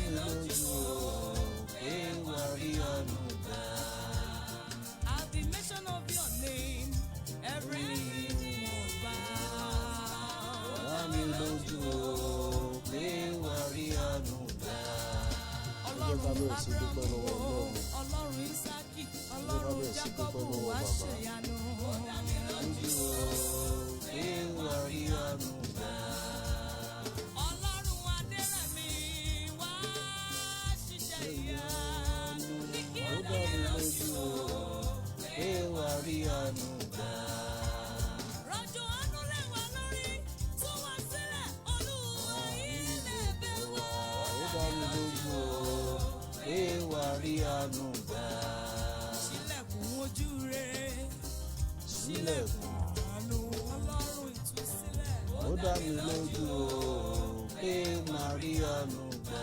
mi lójú o pé wà rí àánú gbà. At the mention of your name, every knee will bow. Ó dá mi lójú o pé wà rí àánú gbà. Ọlọ́run Ábúráhámù o, Ọlọ́run Ísákì, Ọlọ́run Jákọ́bù wá ṣèyanu. Ó dá mi lójú o pé wà rí àánú gbà. Ọlọ́run Adérẹ̀mí wá ṣiṣẹ́ ìyanu. Ó dá mi lójú o pé wà rí àánú gbà. Rọ̀jò àánú lé wa lórí, tú wa sílẹ̀, Olúwa ilé bẹ̀ wá. Ó dá mi lójú o pé wà rí àánú gbà. Ṣílẹ̀kùn ojú rere, Sílẹ̀kùn. àánú Ọlọ́run ìtúsílẹ̀. Ó dá mi lójú o pé màá rí àánú gbà.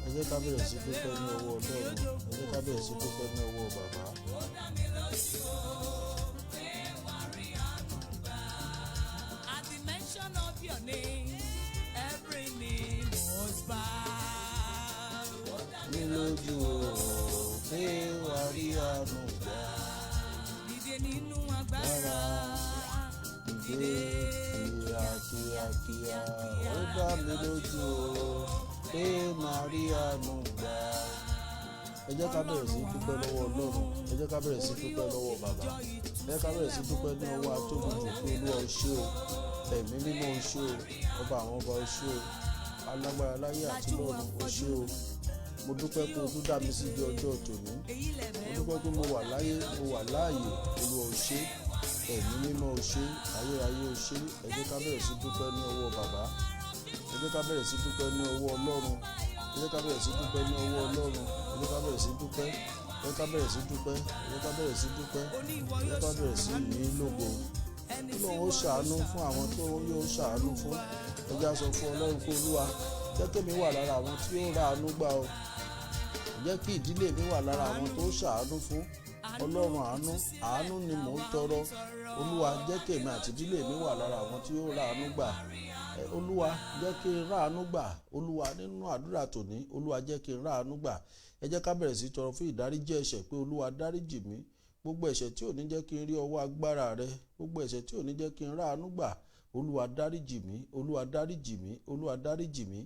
Ẹ jẹ́ ká bẹ̀rẹ̀ sí dúpẹ́ ní ọwọ́ Ọlọ́run. Ẹ jẹ́ ká bẹ̀rẹ̀ sí dúpẹ́ ní ọwọ́ bàbá. Ó dá mi lójú o pé wà rí àánú gbà. At the mention of your name, every knee must bow. Ó dá Mi lójú o pé wà rí àánú gbà. dìde nínú agbára. Dìde kíákíá. Ó dá mi lójú o pé màá rí àánú gbà. Ẹ jẹ́ ká bẹ̀rẹ̀ sí dúpẹ́ lọ́wọ́ Ọlọ́run. Ẹ jẹ́ ká bẹ̀rẹ̀ sí dúpẹ́ lọ́wọ́ bàbá. Ẹ jẹ́ ká bẹ̀rẹ̀ sí dúpẹ́ ní ọwọ́ atóbijù pé Olúwa o ṣé o. Ẹ̀mí mímọ́ o ṣé o. Ọba àwọn ọba o ṣé o. Alágbára láyé àti lọ́run o ṣé o. Mo dúpẹ́ pé o tún dá mi sí di ọjọ́ tòní. Mo dúpẹ́ pé mo wà láyé, mo wà láàyè. Olúwa o ṣé. Ẹ̀mí mímọ́ o ṣé. Ayérayé o ṣé. Ẹ jẹ́ ká bẹ̀rẹ̀ sí dúpẹ́ ní ọwọ́ bàbá. Ẹ jẹ́ ká bẹ̀rẹ̀ sí dúpẹ́ ní ọwọ́ Ọlọ́run. Ẹ jẹ́ ká bẹ̀rẹ̀ sí dúpẹ́ ní ọwọ́ Ọlọ́run. Ẹ jẹ́ ká bẹ̀rẹ̀ sí dúpẹ́. Ẹ jẹ́ ká bẹ̀rẹ̀ sí dúpẹ́. Ẹ jẹ́ ká bẹ̀rẹ̀ sí dúpẹ́. Ẹ jẹ́ ká bẹ̀rẹ̀ sí yìn lógo. Ọlọ́run ó ṣàánú fún àwọn tó yóò ṣàánú fún. Ẹ jẹ́ á sọ fún Ọlọ́run pé Olúwa jẹ́ kémi wà lára àwọn tí yóò ra àánú gbà o. Jẹ́ kí ìdílé mi wà lára àwọn tó ṣàánú fún. Ọlọ́run àánú ni mò ń tọrọ. Olúwa jẹ́ kémi àti ìdílé mi wà lára àwọn tí yóò ra àánú gbà. Olúwa jẹ́ kí n ráàánú gbà. Olúwa nínú àdúrà tòní, Olúwa jẹ́ kí n ráàánú gbà. Ẹ jẹ́ ká bẹ̀rẹ̀ sí tọrọ fún ìdáríjì ẹ̀ṣẹ̀ pé Olúwa dáríjì mí. Gbogbo ẹ̀ṣẹ̀ tí ò ní jẹ́ kí n rí ọwọ́ agbára rẹ, gbogbo ẹ̀ṣẹ̀ tí ò ní jẹ́ kí n ráàánú gbà, Olúwa dáríjì mí, Olúwa dáríjì mí, Olúwa dáríjì mí.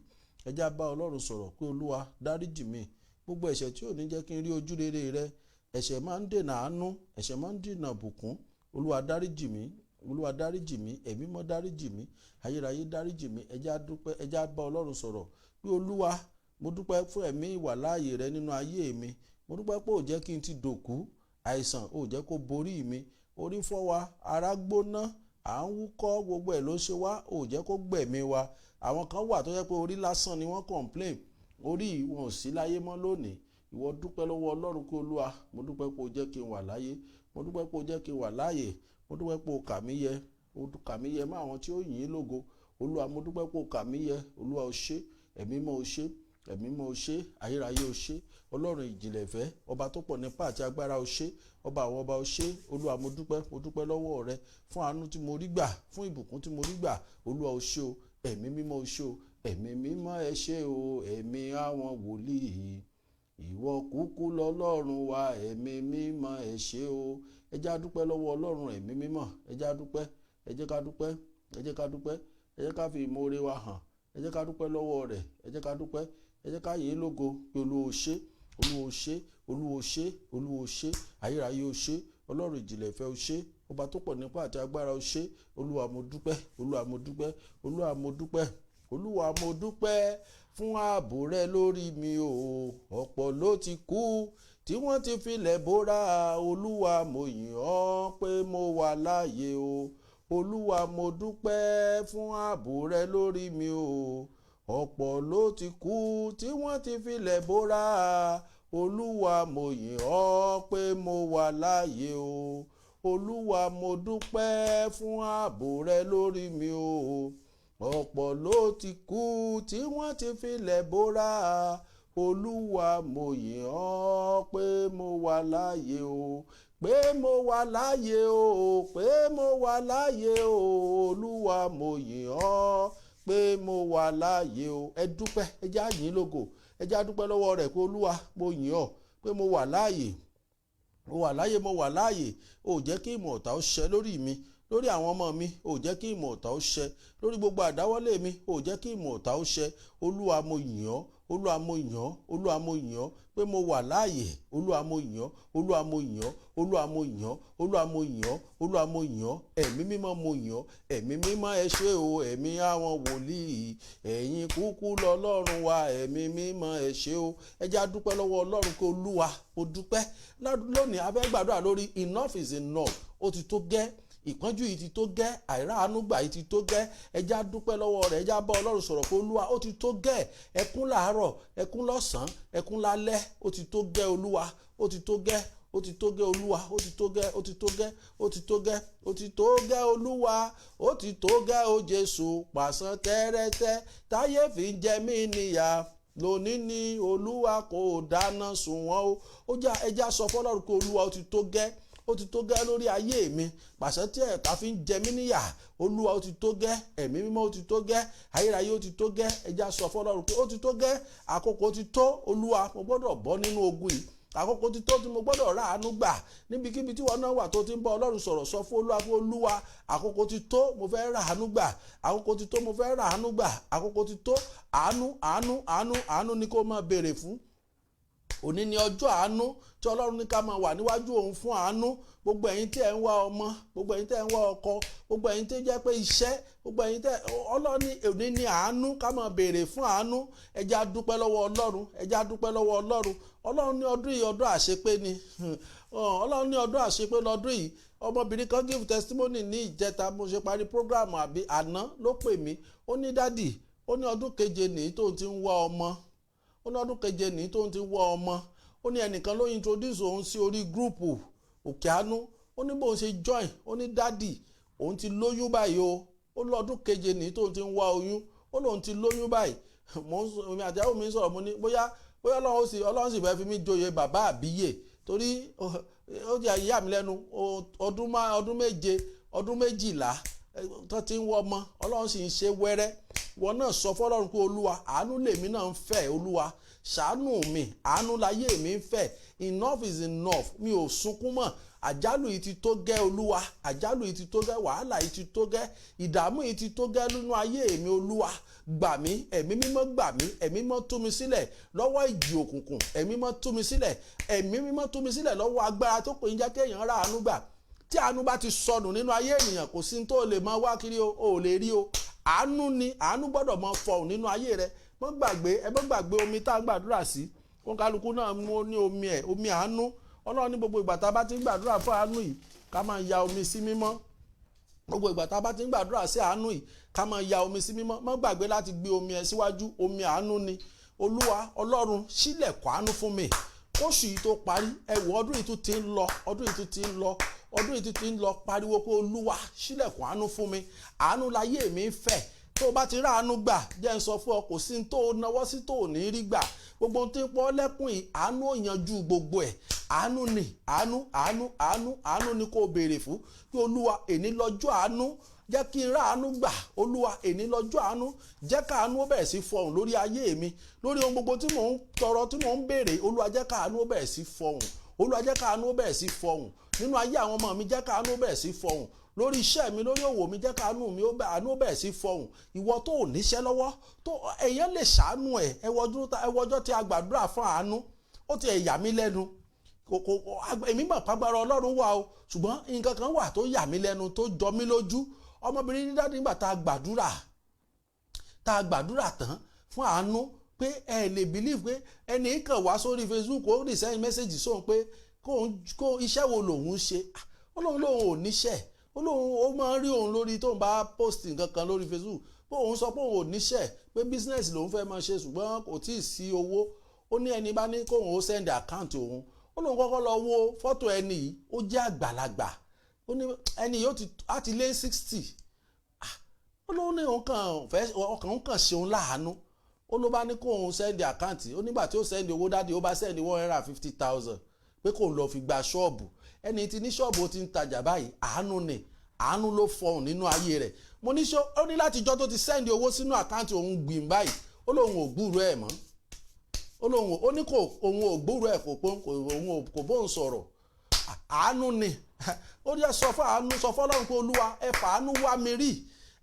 Ẹ jẹ́ á bá Ọlọ́run sọ̀rọ̀ pé Olúwa dáríjì mí. Gbogbo ẹ̀ṣẹ̀ tí ò ní jẹ́ kí n rí ojú rere rẹ, ẹ̀ṣẹ̀ máa ń dènà àánú, ẹ̀ṣẹ̀ máa ń dènà bùkún. Olúwa dáríjì mí, Olúwa dáríjì mí, ẹ̀mí mọ́ dáríjì mí, ayérayé dáríjì mí. Ẹ jẹ́ á dúpẹ́, ẹ jẹ́ á bá Ọlọ́run sọ̀rọ̀ pé Olúwa mo dúpẹ́ fún ẹ̀mí ìwàláàyè rẹ nínú ayé mi. Mo dúpẹ́ pé ò jẹ́ kí n ti dòkú, àìsàn ò jẹ́ kó borí mi, orí fọ́ wa, ara gbóná, à ń wúkọ́, gbogbo ẹ̀ ló ṣe wá, ò jẹ́ kó gbẹ̀mí wa. Àwọn kan wà tó jẹ́ pé orí lásán ni wọ́n complain, orí wọn ò sí láyé mọ́ lónìí. Ìwọ dúpẹ́ lọ́wọ́ Ọlọ́run pé Olúwa mo dúpẹ́ pé o jẹ́ kí n wà láyé, mo dúpẹ́ pé o jẹ́ kí n wà láàyè, mo dúpẹ́ pé o kà mí yẹ, o kà mí yẹ mọ́ àwọn tí ó yìn ín lógo. Olúwa mo dúpẹ́ pé o kà mí yẹ. Olúwa o ṣé, ẹ̀mí mọ́ o ṣé, ẹ̀mí mọ́ o ṣé, ayérayé o ṣé, Ọlọ́run ìjìnlẹ̀ ìfẹ́, ọba tó pọ̀ nípa àti agbára o ṣé, ọba àwọn ọba o ṣé. Olúwa mo dúpẹ́ lọ́wọ́ rẹ fún àánú tí mo rí gbà, fún ìbùkún tí mo rí gbà. Olúwa o ṣé o, ẹ̀mí mímọ́ o ṣé o, ẹ̀mí mímọ́ ẹ ṣé o, ẹ̀mí àwọn wòlíì. Ìwọ kúkú lọ́lọ́run wa, ẹ̀mí mímọ́ ẹ ṣé o. Ẹ jẹ́ á dúpẹ́ lọ́wọ́ Ọlọ́run ẹ̀mí mímọ́. Ẹ jẹ́ á dúpẹ́, ẹ jẹ́ ká dúpẹ́, ẹ jẹ́ ká dúpẹ́, ẹ jẹ́ ká fi ìmoore wa hàn. Ẹ jẹ́ ká dúpẹ́ lọ́wọ́ rẹ̀, ẹ jẹ́ ká dúpẹ́, ẹ jẹ́ ká yìn ín lógo pé Olúwa o ṣé, Olúwa o ṣé, Olúwa o ṣé, Olúwa o ṣé, ayérayé o ṣé, Ọlọ́run ìjìnlẹ̀ ìfẹ́ o ṣé, ọba tó pọ̀ nípa àti agbára o ṣé. Olúwa mo dúpẹ́, Olúwa mo dúpẹ́, Olúwa mo dúpẹ́, Olúwa mo dúpẹ́ fún ààbò rẹ lórí mi o. Ọ̀pọ̀ ló ti kú tí wọ́n ti filẹ̀ bóra. Olúwa mo yìn ọ́ pé mo wà láàyè o. Olúwa mo dúpẹ́ fún ààbò rẹ lórí mi o. Ọ̀pọ̀ ló ti kú tí wọ́n ti filẹ̀ bóra. Olúwa mo yìn ọ́ pé mo wà láàyè o. Olúwa mo dúpẹ́ fún ààbò rẹ lórí mi o. Ọ̀pọ̀ ló ti kú tí wọ́n ti filẹ̀ bóra. Olúwa mo yìn ọ́ pé mo wà láàyè o. Pé mo wà láàyè o. Pé mo wà láàyè o. Olúwa mo yìn ọ́ pé mo wà láàyè o. Ẹ dúpẹ́, ẹ jẹ́ á yìn lógo, ẹ jẹ́ á dúpẹ́ lọ́wọ́ rẹ̀ pé Olúwa mo yìn ọ́ pé mo wà láàyè, mo wà láàyè, mo wà láàyè. Ó jẹ́ kí ìmọ̀ ọ̀tá ó ṣẹ lórí mi, lórí àwọn ọmọ mi. Ó jẹ́ kí ìmọ̀ ọ̀tá ó ṣẹ lórí gbogbo àdáwọ́lé mi. Ó jẹ́ kí ìmọ̀ ọ̀tá ó ṣẹ. Olúwa mo yìn ọ́, Olúwa mo yìn ọ́, Olúwa mo yìn ọ́ pé mo wà láàyè. Olúwa mo yìn ọ́, Olúwa mo yìn ọ́, Olúwa mo yìn ọ́, Olúwa mo yìn ọ́, Olúwa mo yìn ọ́. Ẹ̀mí mímọ́ mo yìn ọ́, ẹ̀mí mímọ́ ẹ ṣé o, ẹ̀mí àwọn wòlíì, ẹ̀yin kúkú lọ́lọ́run wa, ẹ̀mí mímọ́ ẹ ṣé o. Ẹ jẹ́ á dúpẹ́ lọ́wọ́ Ọlọ́run pé Olúwa mo dúpẹ́. Lónìí a fẹ́ gbàdúrà lórí enough is enough. Ó ti tó gẹ́, ìpọ́njú yìí ti tó gẹ́, àìráàánú gbà yìí ti tó gẹ́. Ẹ jẹ́ á dúpẹ́ lọ́wọ́ rẹ̀, ẹ jẹ́ á bá Ọlọ́run sọ̀rọ̀ pé Olúwa ó ti tó gẹ́. Ẹkún láàárọ̀, ẹkún lọ́sàn-án, ẹkún lálẹ́, ó ti tó gẹ́ Olúwa, ó ti tó gẹ́, ó ti tó gẹ́ Olúwa, ó ti tó gẹ́, ó ti tó gẹ́, ó ti tó gẹ́, ó ti tó gẹ́ Olúwa, ó ti tó gẹ́ o Jésù, pàṣán tẹ́rẹ́tẹ́ táyé fi ń jẹ mí níyà. Lónìí ni Olúwa kò dáná sun wọ́n o. Ó já ẹ jẹ́ á sọ fọ́lọ́run pé Olúwa ó ti tó gẹ́, ó ti tó gẹ́ lórí ayé mi, pàṣẹ tí ẹ̀ka fi ń jẹ mí níyà. Olúwa ó ti tó gẹ́, ẹ̀mí mímọ́ ó ti tó gẹ́, ayérayé ó ti tó gẹ́. Ẹ jẹ́ á sọ fọ́lọ́run pé ó ti tó gẹ́, àkókò ti tó. Olúwa mo gbọ́dọ̀ bọ́ nínú ogun yìí, àkókò ti tó tí mo gbọ́dọ̀ ráàánú gbà. Níbikíbi tí wọn náà wà tó ti ń bá Ọlọ́run sọ̀rọ̀, sọ fún Olúwa pé Olúwa àkókò ti tó, mo fẹ́ ráàánú gbà, àkókò ti tó, mo fẹ́ ráàánú gbà, àkókò ti tó. Àánú àánú àánú àánú ni kó máa béèrè fún. Òní ni ọjọ́ àánú tí Ọlọ́run ní ká máa wà níwájú òun fún àánú. Gbogbo ẹ̀yin tí ẹ̀ ń wá ọmọ, gbogbo ẹ̀yin tí ẹ̀ ń wá ọkọ, gbogbo ẹ̀yin tí ó jẹ́ pé iṣẹ́, gbogbo ẹ̀yin tí Ọlọ́run ní òní ni àánú, ká máa béèrè fún àánú. Ẹ jẹ́ á dúpẹ́ lọ́wọ́ Ọlọ́run, ẹ jẹ́ á dúpẹ́ lọ́wọ́ Ọlọ́run. Ọlọ́run ní ọdún yìí ọdún àṣepé ni. Ọlọ́run ní ọdún àṣepé lọ́dún yìí. Ọmọbìnrin kan give testimony ní ìjẹta mo ṣe parí program àbí àná ló pè mí. Ó ní dádì, ó ní ọdún keje nìyí tóun ti ń wá ọmọ. Ó ní ọdún keje nìyí tóun ti ń wá ọmọ. Ó ní ẹnìkan ló introduce òun sí orí gúrùpù Òkè Àánú. Ó ní bóun ṣe join, ó ní dádì òun ti lóyún báyìí o. Ó lọ́dún keje nìyí tóun ti ń wá oyún. Ó lóun ti lóyún báyìí. Èmi àti ìyàwó mi sọ̀rọ̀, mo ní bóyá Ọlọ́run sì fẹ́ fi mí joyè bàbá àbíyè, torí ó jẹ́ ìyá mi lẹ́nu. Ọdún méje, ọdún méjìlá tó ti ń wọ́ ọmọ, Ọlọ́run sì ń ṣe wẹ́rẹ́. Wọn náà sọ fọ́lọ́run pé Olúwa àánú lèmi náà ń fẹ́, Olúwa ṣàánú mi, àánú láyé mi ń fẹ́. Enough is enough. Mi ò sunkún mọ́. Àjálù yìí ti tó gẹ́ Olúwa, àjálù yìí ti tó gẹ́, wàhálà yìí ti tó gẹ́, ìdààmú yìí ti tó gẹ́ nínú ayé mi. Olúwa gbà mí, ẹ̀mí mímọ́ gbà mí, ẹ̀mí mímọ́ tú mi sílẹ̀ lọ́wọ́ ìjì òkùnkùn, ẹ̀mí mímọ́ tú mi sílẹ̀, ẹ̀mí mímọ́ tú mi sílẹ̀ lọ́wọ́ agbára tó pè ń jẹ́ kéèyàn rà àánú gbà. Tí àánú bá ti sọnù nínú ayé ènìyàn, kò sí tó lè máa wá kiri o, ò lè rí o. Àánú ni, àánú gbọ́dọ̀ máa fọhùn nínú ayé rẹ. Má gbàgbé omi tá a gbàdúrà sí. Wọn kálukú náà mú ní omi ẹ̀, omi àánú. Ọlọ́run ní gbogbo ìgbà tá a bá ti ń gbàdúrà fún àánú yìí, ká máa ya omi sí mímọ́. Gbogbo ìgbà tá a bá ti ń gbàdúrà sí àánú yìí, ká máa ya omi sí mímọ́. Má gbàgbé láti gbé omi ẹ síwájú, omi àánú ni. Olúwa Ọlọ́run ṣílẹ̀kùn àánú fún mi. Kóṣù yìí tó parí, ọdún yìí tún ti ń lọ, ọdún yìí tún ti ń lọ, ọdún yìí tún ti ń lọ. Pariwo pé Olúwa ṣílẹ̀kùn àánú fún mi. Àánú láyé mi ń fẹ́. Tó o bá ti ráàánú gbà, jẹ́ ń sọ fún ọ, kò sí tó o náwó sí tó o ní rí gbà. Gbogbo ohun tí ń pọ́ lẹ́kùn yìí, àánú ò yanjú gbogbo ẹ̀. Àánú ni, àánú ni kó o béèrè fún. Pé Olúwa èní lọ́jọ́ àánú, jẹ́ kí n ráàánú gbà. Olúwa èní lọ́jọ́ àánú, jẹ́ káàánú ó bẹ̀rẹ̀ sí fọhùn lórí ayé mi, lórí ohun gbogbo tí mò ń tọrọ, tí mò ń béèrè. Olúwa jẹ́ káàánú ó bẹ̀rẹ̀ sí fọhùn. Olúwa jẹ́ káàánú ó bẹ̀rẹ̀ sí fọhùn. Nínú ayé àwọn ọmọ mi, jẹ́ káàánú ó bẹ̀rẹ̀ sí fọhùn. Lórí iṣẹ́ mi, lórí òwò mi, jẹ́ káàánú mi àánú ó bẹ̀rẹ̀ sí fọhùn. Ìwọ tó ò níṣẹ́ lọ́wọ́, tó èèyàn lè ṣàánú ẹ̀. Ẹ wo ọjọ́ tí a gbàdúrà fún àánú, ó ti yà mí lẹ́nu. Èmi mọ̀ pàgbára Ọlọ́run wà o, ṣùgbọ́n nǹkan kan wà tó yà mí lẹ́nu, tó jọ mí lójú. Ọmọbìnrin ní dádì nígbà tá a gbàdúrà tán fún àánú, pé ẹ lè believe pé ẹnì kan wá sórí Facebook, ó rí send message sóhun pé kó iṣẹ́ wo lòun ṣe. Ọlọ́run lòun ò níṣẹ́. Ó máa ń rí òun lórí tóun bá post nǹkan kan lórí Facebook pé òun sọ pé òun ò níṣẹ́, pé business lòun fẹ́ máa ṣe ṣùgbọ́n kò tí ì sí owó. Ó ní ẹni bá ní kóun ó send account òun. Ó lóun kọ́kọ́ lọ wo fọ́tò ẹni yìí, ó jẹ́ àgbàlagbà. Ó ní ẹni yìí á ti lé 60. Ó lóun ní ọkàn kàn ṣe òun láàánú. Ó ló bá ní kóun send account. Ó nígbà tí ó send owó dádì, ó bá send 150,000 pé kóun lọ fi gba ṣọ́ọ̀bù. Ẹni tí ní ṣọ́ọ̀bù ó ti ń tajà báyìí. Àánú ni, àánú ló fọhùn nínú ayé rẹ̀. mo ní ṣó ó ní láti jọ́ tó ti sẹ́ndì owó sínú àkáǹtì òun gbìm báyìí ó lóun ò gbúrò ẹ̀ mọ́ ó ní kò òun ò gbúrò ẹ̀ kò bóun sọ̀rọ̀ àánú ni ó yẹ sọ fọ́lọ́run pé olúwa ẹ fàánú wá mi rí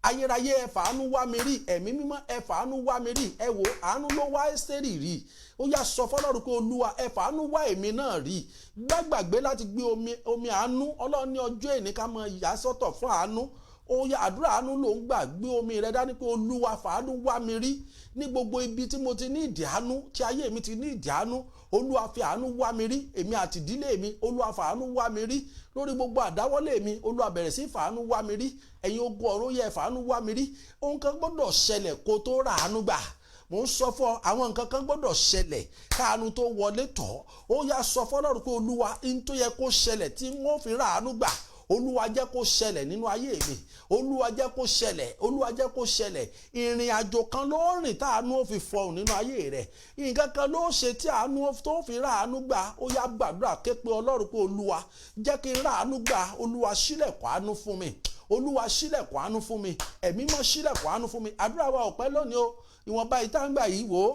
ayérayé ẹ fàánú wá mi rí ẹ̀mí mímọ́ ẹ fàánú wá mi rí ẹ wò àánú ló wá Ẹ́sítérì rí ó yá sọ fọ́lọ́run pé olúwa ẹ fàánú wá èmi náà rí gbàgbé láti gbé omi àánú ọlọ́run ní ọjọ́ èní ká máa yà sọ́tọ̀ fún àánú ó yá àdúrà àánú ló ń gbà gbé omi rẹ dání pé olúwa fàánú wá mi rí ní gbogbo ibi tí mo ti ní ìdí àánú tí ayé mi ti ní ìdí àánú olúwa fi àánú wá mi rí èmi àti ìdílé mi olúwa fàánú wá mi rí lórí gbogbo àdáwọ́lé mi olúwa bẹ̀rẹ̀ sí fàánú wá mi rí ẹ̀yin ogun ọ̀run yẹ fàánú wá mi rí ohun kan gbọ́dọ̀ ṣẹlẹ̀ kó tó ra àánú gbà mo ń sọ fún àwọn nǹkan kan gbọ́dọ̀ ṣẹlẹ̀ káàánú tó wọlé tọ̀ ó yá sọ fọ́lọ́run pé olúwa in tó yẹ kó ṣẹlẹ̀ tí wọ́n fi ra àánú gbà olúwa jẹ́ kó ṣẹlẹ̀ nínú ayé mi olúwa jẹ́ kó ṣẹlẹ̀ olúwa jẹ́ kó ṣẹlẹ̀ ìrìn àjò kan ló rìn tá àánú ó fi fọhùn nínú ayé rẹ̀ nǹkan kan ló ṣe tí àánú tó fi ra àánú gbà ó yá gbàdúrà ké pe ọlọ́run pé olúwa jẹ́ kí n ra àánú gbà olúwa ṣílẹ̀kùn àánú fún mi olúwa ṣílẹ̀kùn àánú fún mi ẹ̀mí mọ́ ṣílẹ̀kùn àánú fún mi àdúrà wa ọ̀pẹ́ lónìí o ìwọ̀nba ìtàǹgbà yìí wò ó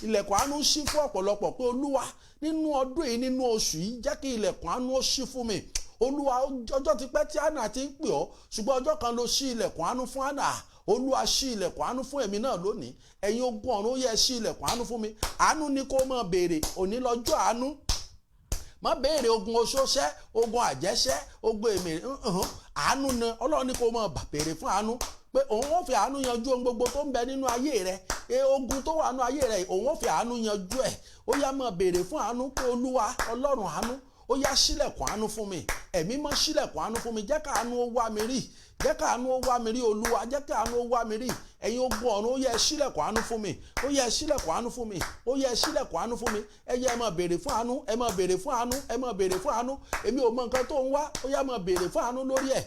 ilẹ̀kùn àánú ṣí fún ọ̀pọ̀lọpọ̀ pé olúwa nínú ọdún yìí nínú oṣù yìí jẹ́ kí ilẹ̀kùn àánú ó ṣí fún mi olúwa ọjọ́ ti pẹ́ tí Hánà ti ń pè ọ́ ṣùgbọ́n ọjọ́ kan ló ṣí ilẹ̀kùn àánú fún Hánà olúwa ṣí ilẹ̀kùn àánú fún èmi náà lónìí ẹ̀yin ogun ọ̀run ó yẹ ṣí ilẹ̀kùn àánú fún mi àánú ni kó máa béèrè òní lọ́jọ́ àánú má béèrè ogun oṣooṣẹ́ ogun àjẹṣẹ́ ogun èmèrè àánú ni ọlọ́run ní kó máa béèrè fún àánú pé òun ó fi àánú yanjú ohun gbogbo tó ń bẹ nínú ayé rẹ ogun tó wà nínú ayé rẹ òun ó fi àánú yanjú ẹ̀ ó yá máa béèrè fún àánú pé olúwa ọlọ́run àánú ó yá ṣílẹ̀kùn àánú fún mi ẹ̀mí mọ́ ṣílẹ̀kùn àánú fún mi jẹ́ káàánú ó wá mi rí jẹ́ káàánú ó wá mi rí olúwa jẹ́ káàánú ó wá mi rí ẹ̀yin ogun ọ̀run ó yẹ ṣílẹ̀kùn àánú fún mi ó yẹ ṣílẹ̀kùn àánú fún mi ó yẹ ṣílẹ̀kùn àánú fún mi ẹ yẹ ẹ máa béèrè fún àánú ẹ máa béèrè fún àánú ẹ máa béèrè fún àánú èmi ò mọ nǹkan tó ń wá ó yá máa béèrè fún àánú lórí ẹ̀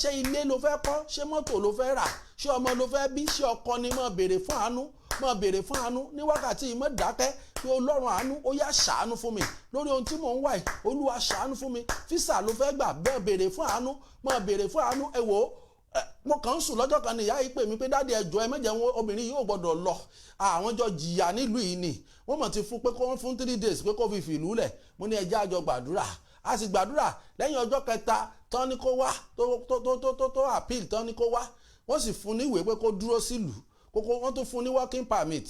ṣé ilé ló fẹ́ kọ́ ṣé mọ́tò ló fẹ́ rà ṣé ọmọ ló fẹ́ bí ṣé ọkọ ni máa béèrè fún àánú máa béèrè fún àánú ní wákàtí yìí má dákẹ́ pé ọlọ́run àánú ó yá ṣàánú fún mi lórí ohun tí mò ń wá yìí olúwa ṣàánú fún mi físà ló fẹ́ gbà bẹ́ẹ̀ béèrè fún àánú máa béèrè fún àánú ẹ wò ó mo kàn ń sùn lọ́jọ́ kan ní ìyá yìí pè mí pé dáàdi ẹjọ́ ẹ mẹ́jẹ̀ wọn obìnrin yìí ò gbọ́dọ̀ lọ àwọn jọ jìyà nílùú yìí ni wọ́n mọ̀ ti fún pé kó wọ́n fún 3 days pé kó fi fìlú lẹ̀ mo ní ẹjẹ́ àjọ gbàdúrà a sì gbàdúrà lẹ́yìn ọjọ́ kẹta tán ní kó wá tó appeal tán ní kó wá wọ́n sì fún ní ìwé pé kó dúró sílùú kókó wọ́n tún fún ní working permit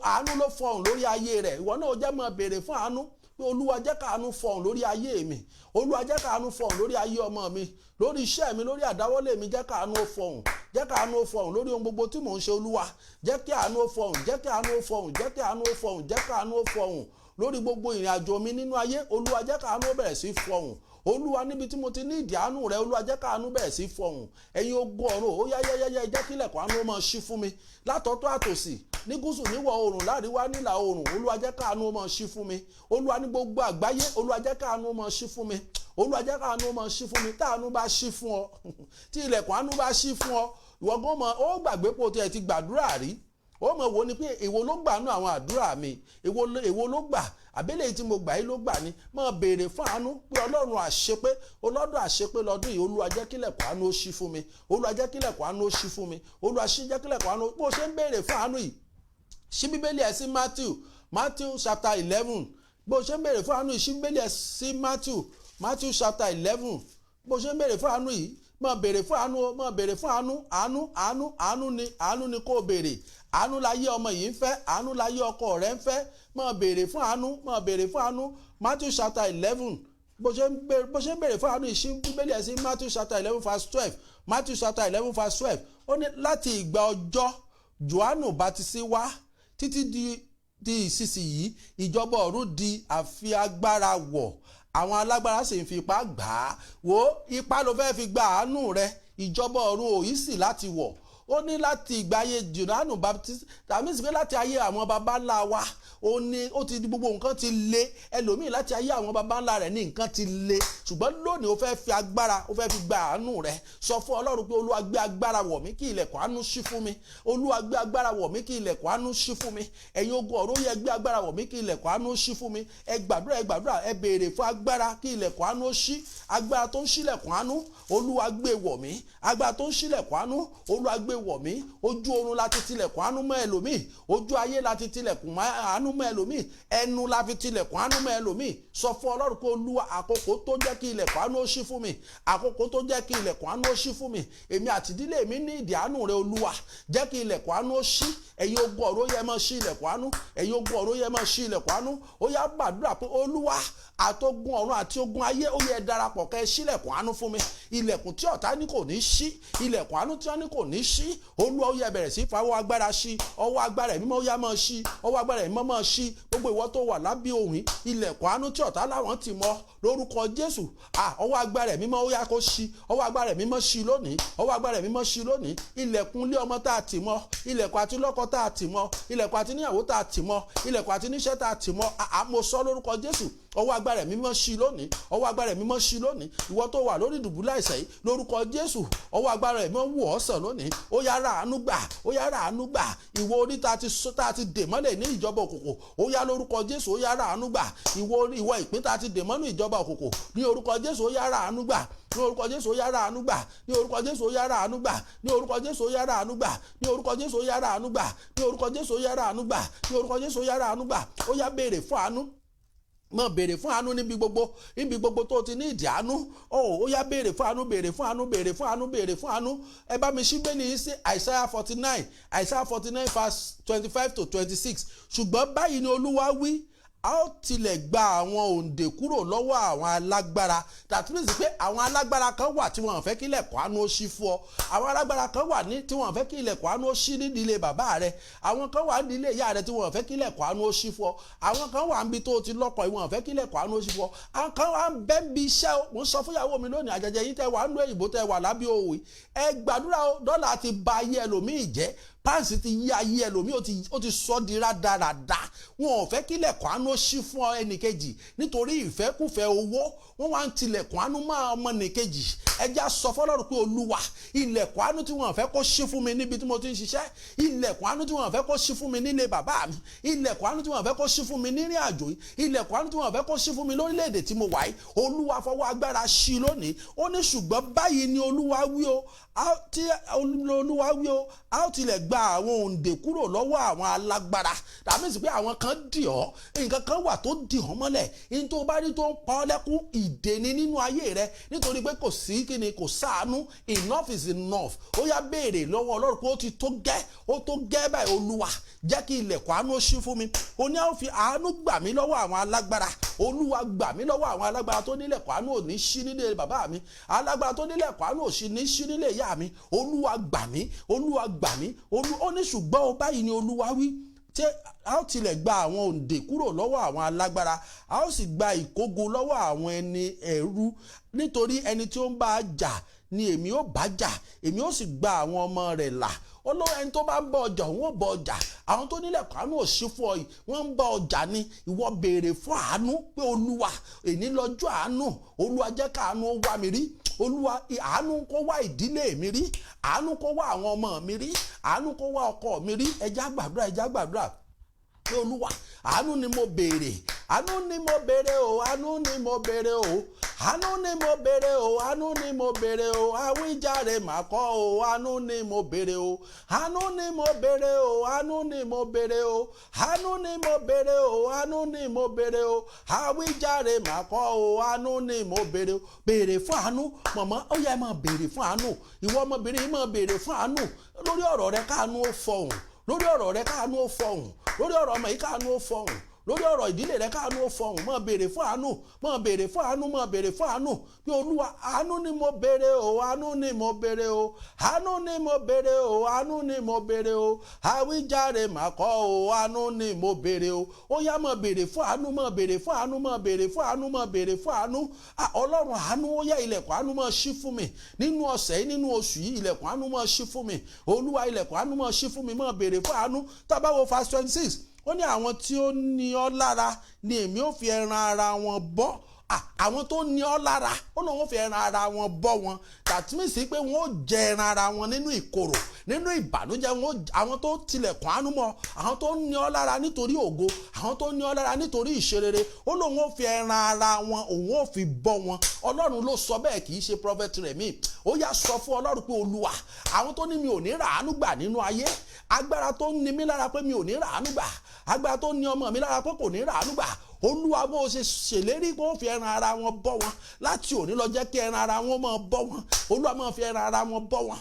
àánú ló fọhùn lórí ayé rẹ̀ ìwọ náà ó jẹ́ máa béèrè fún àánú pé olúwa jẹ́ káàánú fọhùn lórí ayé mi olúwa jẹ́ káàánú fọhùn lórí ayé ọmọ mi lórí iṣẹ́ mi lórí àdáwọ́lé mi jẹ́ káàánú fọhùn jẹ́ káàánú fọhùn lórí ohun gbogbo tí mò ń ṣe olúwa jẹ́ kí àánú fọhùn jẹ́ kí àánú fọhùn jẹ́ kí àánú fọhùn jẹ́ kí àánú fọhùn lórí gbogbo ìrìn àjò mi nínú ayé olúwa jẹ́ káàánú bẹ̀rẹ̀ sí fọhùn olúwa níbi tí mo ti ní ìdí àánú rẹ olúwa jẹ́ káàánú bẹ̀rẹ̀ sí fọhùn ẹ̀yin ogun ọ̀run ó yáyáyáyá jẹ́ kí ilẹ̀kùn àánú máa ṣí fún mi látọ̀tọ̀ àtòsì ní gúúsù níwọ̀ oòrùn láríwá nílà oòrùn olúwa jẹ́ káàánú máa ṣí fún mi olúwa ní gbogbo àgbáyé olúwa jẹ́ káàánú máa ṣí fún mi olúwa jẹ́ káàánú máa ṣí fún mi táàánú bá ṣí fún ọ tí ilẹ̀kùn àánú bá ṣí fún ọ ìwọ gan mọ̀ ó gbàgbé pò tí ẹ ti gbàdúrà rí ó mọ̀ wo ni pé èwo ló gbà nú àwọn àdúrà mi èwo ló gbà àbẹ́lẹ̀ tí mo gbà yìí ló gbà ní máa béèrè fún àánú pé ọlọ́run àṣepé ọlọ́dún àṣepé lọ́dún yìí olúwa jẹ́ kílẹ̀kùn àánú ó ṣí fún mi olúwa jẹ́ kílẹ̀kùn àánú ó ṣí fún mi olúwa jẹ́ kílẹ̀kùn àánú bó ṣe ń béèrè fún àánú yìí ṣí bíbélì ẹ̀ sí Matthew chapter 11 bó ṣe ń béèrè fún àánú yìí ṣí bíbélì ẹ̀ sí Matthew chapter 11 bó ṣe ń béèrè fún àánú yìí máa béèrè fún àánú máa béèrè fún àánú ni kó béèrè àánú láyé ọmọ yìí ń fẹ́ àánú láyé ọkọ rẹ̀ ń fẹ́ máa béèrè fún àánú Matthew chapter 11 bó ṣe ń béèrè fún àánú ìṣí bíbélì ẹ̀ sí Matthew chapter 11 verse 12 Matthew chapter 11 verse 12 ó ní láti ìgbà ọjọ́ Jòhánù bátísì wá títí di ìsinsìnyí ìjọba ọ̀run di àfi agbára wọ̀ àwọn alágbára sì ń fi ipá gbà á wò ipá ló fẹ́ fi gba àánú rẹ ìjọba ọ̀run ò yí sì láti wọ̀ ó ní láti ìgbà ayé Jòhánù Baptist tàbí sí pé láti ayé àwọn baba ńlá wa ó ti di gbogbo nǹkan ti le. Ẹlòmíì láti ayé àwọn baba ńlá rẹ̀ ní nǹkan ti le, ṣùgbọ́n lónìí ó fẹ́ fi agbára, ó fẹ́ fi gba àánú rẹ̀. Sọ fún Ọlọ́run pé Olúwa gbé agbára wọ̀ mí kí ilẹ̀kùn àánú ṣí fún mi. Olúwa gbé agbára wọ̀ mí kí ilẹ̀kùn àánú ṣí fún mi. Ẹ̀yin ogun ọ̀run yẹ gbé agbára wọ̀ mí kí ilẹ̀kùn àánú ṣí fún mi. Ẹ gbàdúrà, ẹ béèrè fún agbára kí ilẹ̀kùn àánú ṣí. Agbára tó ń ṣílẹ̀kùn àánú, Olúwa gbé wọ̀ mí. Agbára tó ń ṣílẹ̀kùn àánú, Olúwa gbé wọ̀ mí. Ojú oorun láti tilẹ̀kùn àánú mọ́ ẹlòmíì, ojú ayé láti tilẹ̀kùn àánú mọ́ ẹlòmíì, ẹnu la fi tilẹ̀kùn àánú mọ́ ẹlòmíì. Sọ fún Ọlọ́run pé Olúwa àkókò tó jẹ́ kí ilẹ̀kùn àánú ó ṣí fún mi, àkókò tó jẹ́ kí ilẹ̀kùn àánú ó ṣí fún mi. Èmi àti ìdílé mi ní ìdí àánú rẹ Olúwa, jẹ́ kí ilẹ̀kùn àánú ó ṣí. Ẹ̀yin ogun ọ̀run yẹ máa ṣí ilẹ̀kùn àánú, ẹ̀yin ogun ọ̀run yẹ máa ṣí ilẹ̀kùn àánú. Ó yá gbàdúrà pé Olúwa àtogun ọ̀run àti ogun ayé ó yẹ darapọ̀ kẹ́ ṣílẹ̀kùn àánú fún mi. Ilẹ̀kùn tí ọ̀tá ní kò ní ṣí, ilẹ̀kùn àánú tí wọ́n ní kò ní ṣí, Olúwa ó yẹ bẹ̀rẹ̀ sí fọwọ́ agbára ṣí. Ọwọ́ agbára ẹ̀mí mímọ́ ó yá máa ṣí, ọwọ́ agbára ẹ̀mí mímọ́ máa ṣí. Gbogbo ìwọ tó wà lábẹ́ òun ilẹ̀kùn àánú tí ọ̀tá láwọn ti mọ lórúkọ Jésù, ọwọ́ agbára ẹ̀mí mímọ́ ó yá kó ṣí, ọwọ́ agbára ẹ̀mí mímọ́ ṣí lónìí, ọwọ́ agbára ẹ̀mí mímọ́ ṣí lónìí. Ilẹ̀kùn ilé ọmọ tá a tì mọ́, ilẹ̀kùn àti lọ́kọ tá a tì mọ́, ilẹ̀kùn àti níyàwó tá a tì mọ́, ilẹ̀kùn àti níṣẹ́ tá a tì mọ́, mo sọ lórúkọ Jésù, ọwọ́ agbára ẹ̀mí mímọ́ ṣí lónìí, ọwọ́ agbára ẹ̀mí mímọ́ ṣí lónìí. Ìwọ tó wà lórí ìdùbúlẹ̀ àìsàn yìí lórúkọ Jésù, ọwọ́ agbára ẹ̀mí mímọ́ wò ọ́ sàn lónìí. Ó yá ra àánú gbà, ó yá ra àánú gbà. Ìwọ orí tá a ti dè mọ́lẹ̀ ní ìjọba òkùnkùn, ó yá lórúkọ Jésù, ó yá ra àánú gbà. Ìwọ ìpín tá a ti dè mọ́nú ìjọba òkùnkùn ní orúkọ Jésù, ó yá ra àánú gbà. Ní orúkọ Jésù ó yá ra àánú gbà, ní orúkọ Jésù ó yá ra àánú gbà, ní orúkọ Jésù ó yá ra àánú gbà, ní orúkọ Jésù ó yá ra àánú gbà, ní orúkọ Jésù ó yá ra àánú gbà, ní orúkọ Jésù ó yá ra àánú gbà. Ó yá béèrè fún àánú, mọ béèrè fún àánú níbi gbogbo tó ti ní ìdí àánú. Ó yá béèrè fún àánú, béèrè fún àánú, béèrè fún àánú, béèrè fún àánú. Ẹ bá mi ṣí Bíbélì sí Isaiah 49 verse 25 to 26. Ṣùgbọ́n báyìí ni Olúwa wí, a ó tilẹ̀ gba àwọn òǹdè kúrò lọ́wọ́ àwọn alágbára. That means pé àwọn alágbára kan wà tí wọ́n fẹ́ kí ilẹ̀kùn àánú ó ṣí fún ọ. Àwọn alágbára kan wà tí wọ́n fẹ́ kí ilẹ̀kùn àánú ó ṣí nídìílé bàbá rẹ. Àwọn kan wà nídìílé ìyá rẹ tí wọ́n fẹ́ kí ilẹ̀kùn àánú ó ṣí fún ọ. Àwọn kan wà níbi tó ti lọ́kọ ìwọ̀n fẹ́ kí ilẹ̀kùn àánú ó ṣí fún ọ. Àwọn kan wà ń bẹ́ bí iṣẹ́. Mo sọ fún ìyàwó mi lónìí, àjẹjẹ yín tẹ wà ń lo èyìnbó tẹ wà lábí òwe. Ẹ gbàdúrà o, dọ́là ti ba ayé ẹlòmíì jẹ́. Páǹsì ti yí ayé ẹlòmíì, ó ti sọ di rádaràda. Wọn ò fẹ́ kí ilẹ̀kùn àánú ó ṣí fún ẹnìkejì nítorí ìfẹ́kùfẹ́ owó. Wọ́n wá ń tilẹ̀kùn àánú mọ́ ọmọ nìkejì. Ẹ jẹ́ á sọ fọ́lọ́run pé Olúwa, ilẹ̀kùn àánú tí wọ́n fẹ́ kó ṣí fún mi níbi tí mo ti ń ṣiṣẹ́, ilẹ̀kùn àánú tí wọ́n fẹ́ kó ṣí fún mi nílé bàbá mi, ilẹ̀kùn àánú tí wọ́n fẹ́ kó ṣí fún mi nírìn àjò yìí, ilẹ̀kùn àánú tí wọ́n fẹ́ kó ṣí fún mi lórílẹ̀‐èdè tí mo wà yìí, Olúwa fọwọ́ agbára ṣí lónìí. Ó ní ṣùgbọ́n báyìí ni Olúwa wí o, a ó tilẹ̀ gba àwọn òǹdè kúrò lọ́wọ́ àwọn alágbára. Tàbí sì pé àwọn kan dì ọ́, nǹkan kan wà tó dì ọ́ mọ́lẹ̀, ní tó bá rí tó ń pa ọ́ lẹ́kún, ìdè ni nínú ayé rẹ nítorí pé kò sí kíni, kò sáànú. Enough is enough. Ó yá béèrè lọ́wọ́ Ọlọ́run pé ó ti tó gẹ́, ó tó gẹ́ báyìí. Olúwa jẹ́ kí ilẹ̀kùn àánú ó ṣí fún mi. Ó ní a ó fi àánú gbà mí lọ́wọ́ àwọn alágbára. Olúwa gbà mí lọ́wọ́ àwọn alágbára tó nílẹ̀kùn àánú ò ní ṣí nílé bàbá mi, alágbára tó nílẹ̀kùn àánú ò ní ṣí nílé ìyá mi. Olúwa gbà mí, Olúwa gbà mí. Ó ní ṣùgbọ́n báyìí ni Olúwa wí, tí a ó tilẹ̀ gba àwọn òǹdè kúrò lọ́wọ́ àwọn alágbára, a ó sì gba ìkógun lọ́wọ́ àwọn ẹni ẹ̀rú. Nítorí ẹni tí ó ń bá a jà ni èmi ó bá jà, èmi ó sì gba àwọn ọmọ rẹ̀ là. Olówó ẹni tó bá ń bọ ọjà, òun ò bọ ọjà. Àwọn tó nílẹ̀kùn àánú ò ṣí fún ọ yìí, wọ́n ń bọ ọjà ni. Ìwọ béèrè fún àánú pé Olúwa, èní lọ́jọ́ àánú, Olúwa jẹ́ káàánú ó wá mi rí. Olúwa, àánú kó wá ìdílé mi rí, àánú kó wá àwọn ọmọ mi rí, àánú kó wá ọkọ mi rí. Ẹ já gbàdúrà pé Olúwa, àánú ni mo béèrè, àánú ni mo béèrè o, àánú ni mo béèrè o, àánú ni mo béèrè o, àánú ni mo béèrè o, àwíjàre mà kọ́ o, àánú ni mo béèrè o, àánú ni mo béèrè o, àánú ni mo béèrè o, àánú ni mo béèrè o, àánú ni mo béèrè o, àwíjàre mà kọ́ o, àánú ni mo béèrè o. Béèrè fún àánú mọ̀mọ́, ó yẹ máa béèrè fún àánú. Ìwọ ọmọbìnrin yìí máa béèrè fún àánú lórí ọ̀rọ̀ rẹ, káàánú ó fọhùn lórí ọ̀rọ̀ rẹ, káàánú ó fọhùn lórí ọ̀rọ̀ ọmọ yìí, káàánú ó fọhùn lórí ọ̀rọ̀ ìdílé rẹ káàánú ó fọhùn, máa béèrè fún àánú, máa béèrè fún àánú, máa béèrè fún àánú pé Olúwa àánú ni mo béèrè o, àánú ni mo béèrè o, àánú ni mo béèrè o, àánú ni mo béèrè o, àwíjàre mà kọ́ o, àánú ni mo béèrè o. Ó yá máa béèrè fún àánú, máa béèrè fún àánú, máa béèrè fún àánú, máa béèrè fún àánú. Ọlọ́run àánú, ó yá ilẹ̀kùn àánú máa ṣí fún mi nínú ọ̀sẹ̀ yìí, nínú oṣù yìí, ilẹ̀kùn àánú máa ṣí fún mi. Olúwa ilẹ̀kùn àánú máa ṣí fún mi, máa béèrè fún àánú. Tá bá wo verse 26, ó ní àwọn tí ó ní ọ lára ni èmi ó fi ẹran ara wọn bọ́. Àwọn tó ní ọ lára ó náà wọ́n fi ẹran ara wọn bọ́ wọn. That means pé wọ́n ó jẹ ẹran ara wọn nínú ìkorò, nínú ìbànújẹ́. Àwọn tó tilẹ̀kùn àánú mọ́, àwọn tó ní ọ lára nítorí ògo, àwọn tó ní ọ lára nítorí ìṣerere, ó lóun ó fi ẹran ara wọn, òun ó fi bọ́ wọn. Ọlọ́run ló sọ bẹ́ẹ̀, kì í ṣe prophet Remi. Ó yá sọ fún Ọlọ́run pé Olúwa àwọn tó ní mi ò ní ràánú gbà nínú ayé, agbára tó ní mi lára pé mi ò ní ràánú gbà, agbára tó ní ọmọ mi lára pé kò ní ràánú gbà, Olúwa bó ṣe ṣèlérí kó fi ẹran ara wọn bọ́ wọn, láti òní lọ jẹ́ kí ẹran ara wọn máa bọ́ wọn. Olúwa máa fi ẹran ara wọn bọ́ wọn.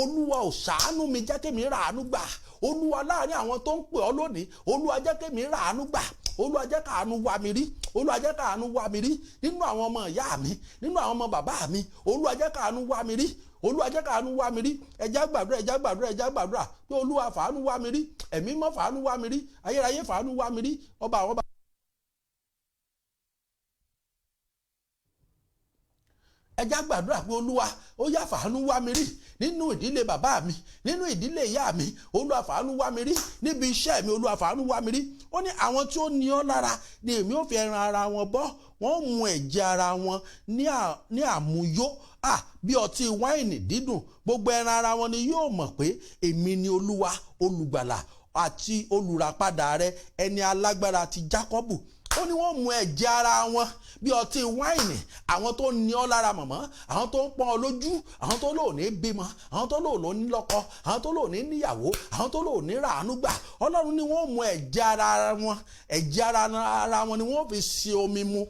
Olúwa ò ṣàánú mi, jẹ́ kí mi ràánú gbà. Olúwa láàrin àwọn tó ń pè ọ́ lónìí, Olúwa jẹ́ kí mi ràánú gbà. Olúwa jẹ́ káàánú wá mi rí, Olúwa jẹ́ káàánú wá mi rí nínú àwọn ọmọ ìyá mi, nínú àwọn ọmọ bàbá mi. Olúwa jẹ́ káàánú wá mi rí, Olúwa jẹ́ káàánú wá mi rí. Ẹjá gbàdúrà, ẹjá gbàdúrà, ẹjá gbàdúrà pé Olúwa fàánú wá mi rí, ẹ̀mí mọ́ fàánú wá mi rí, ayérayé fàánú wá mi rí. Ọba àwọn ẹjá gbàdúrà pé Olúwa ó yá fàánú wá mi rí nínú ìdílé bàbá mi, nínú ìdílé ìyá mi. Olúwa fàánú wá mi rí níbi iṣẹ́ mi. Olúwa fàánú wá mi rí. Ó ní àwọn tí ó ní ọ lára ni èmi ó fi ẹran ara wọn bọ́, wọ́n mu ẹ̀jẹ̀ ara wọn ní àmuyó bí ọtí wáìnì dídùn. Gbogbo ẹran ara wọn ni yóò mọ̀ pé èmi ni Olúwa olùgbàlà àti olùràpadà rẹ, ẹni alágbára ti Jákọ́bù. Ó ní wọ́n mu ẹ̀jẹ̀ ara wọn bí ọtí wáìnì. Àwọn tó ní ọ lára mọ̀mọ́, àwọn tó ń pọ́n ọ lójú, àwọn tó lò ní bímọ, àwọn tó lò ní lọ́kọ, àwọn tó lò ní níyàwó, àwọn tó lò ní ràánú gbà. Ọlọ́run ni wọ́n mu ẹ̀jẹ̀ ara wọn, ẹ̀jẹ̀ ara wọn ni wọ́n fi ṣe omi mu.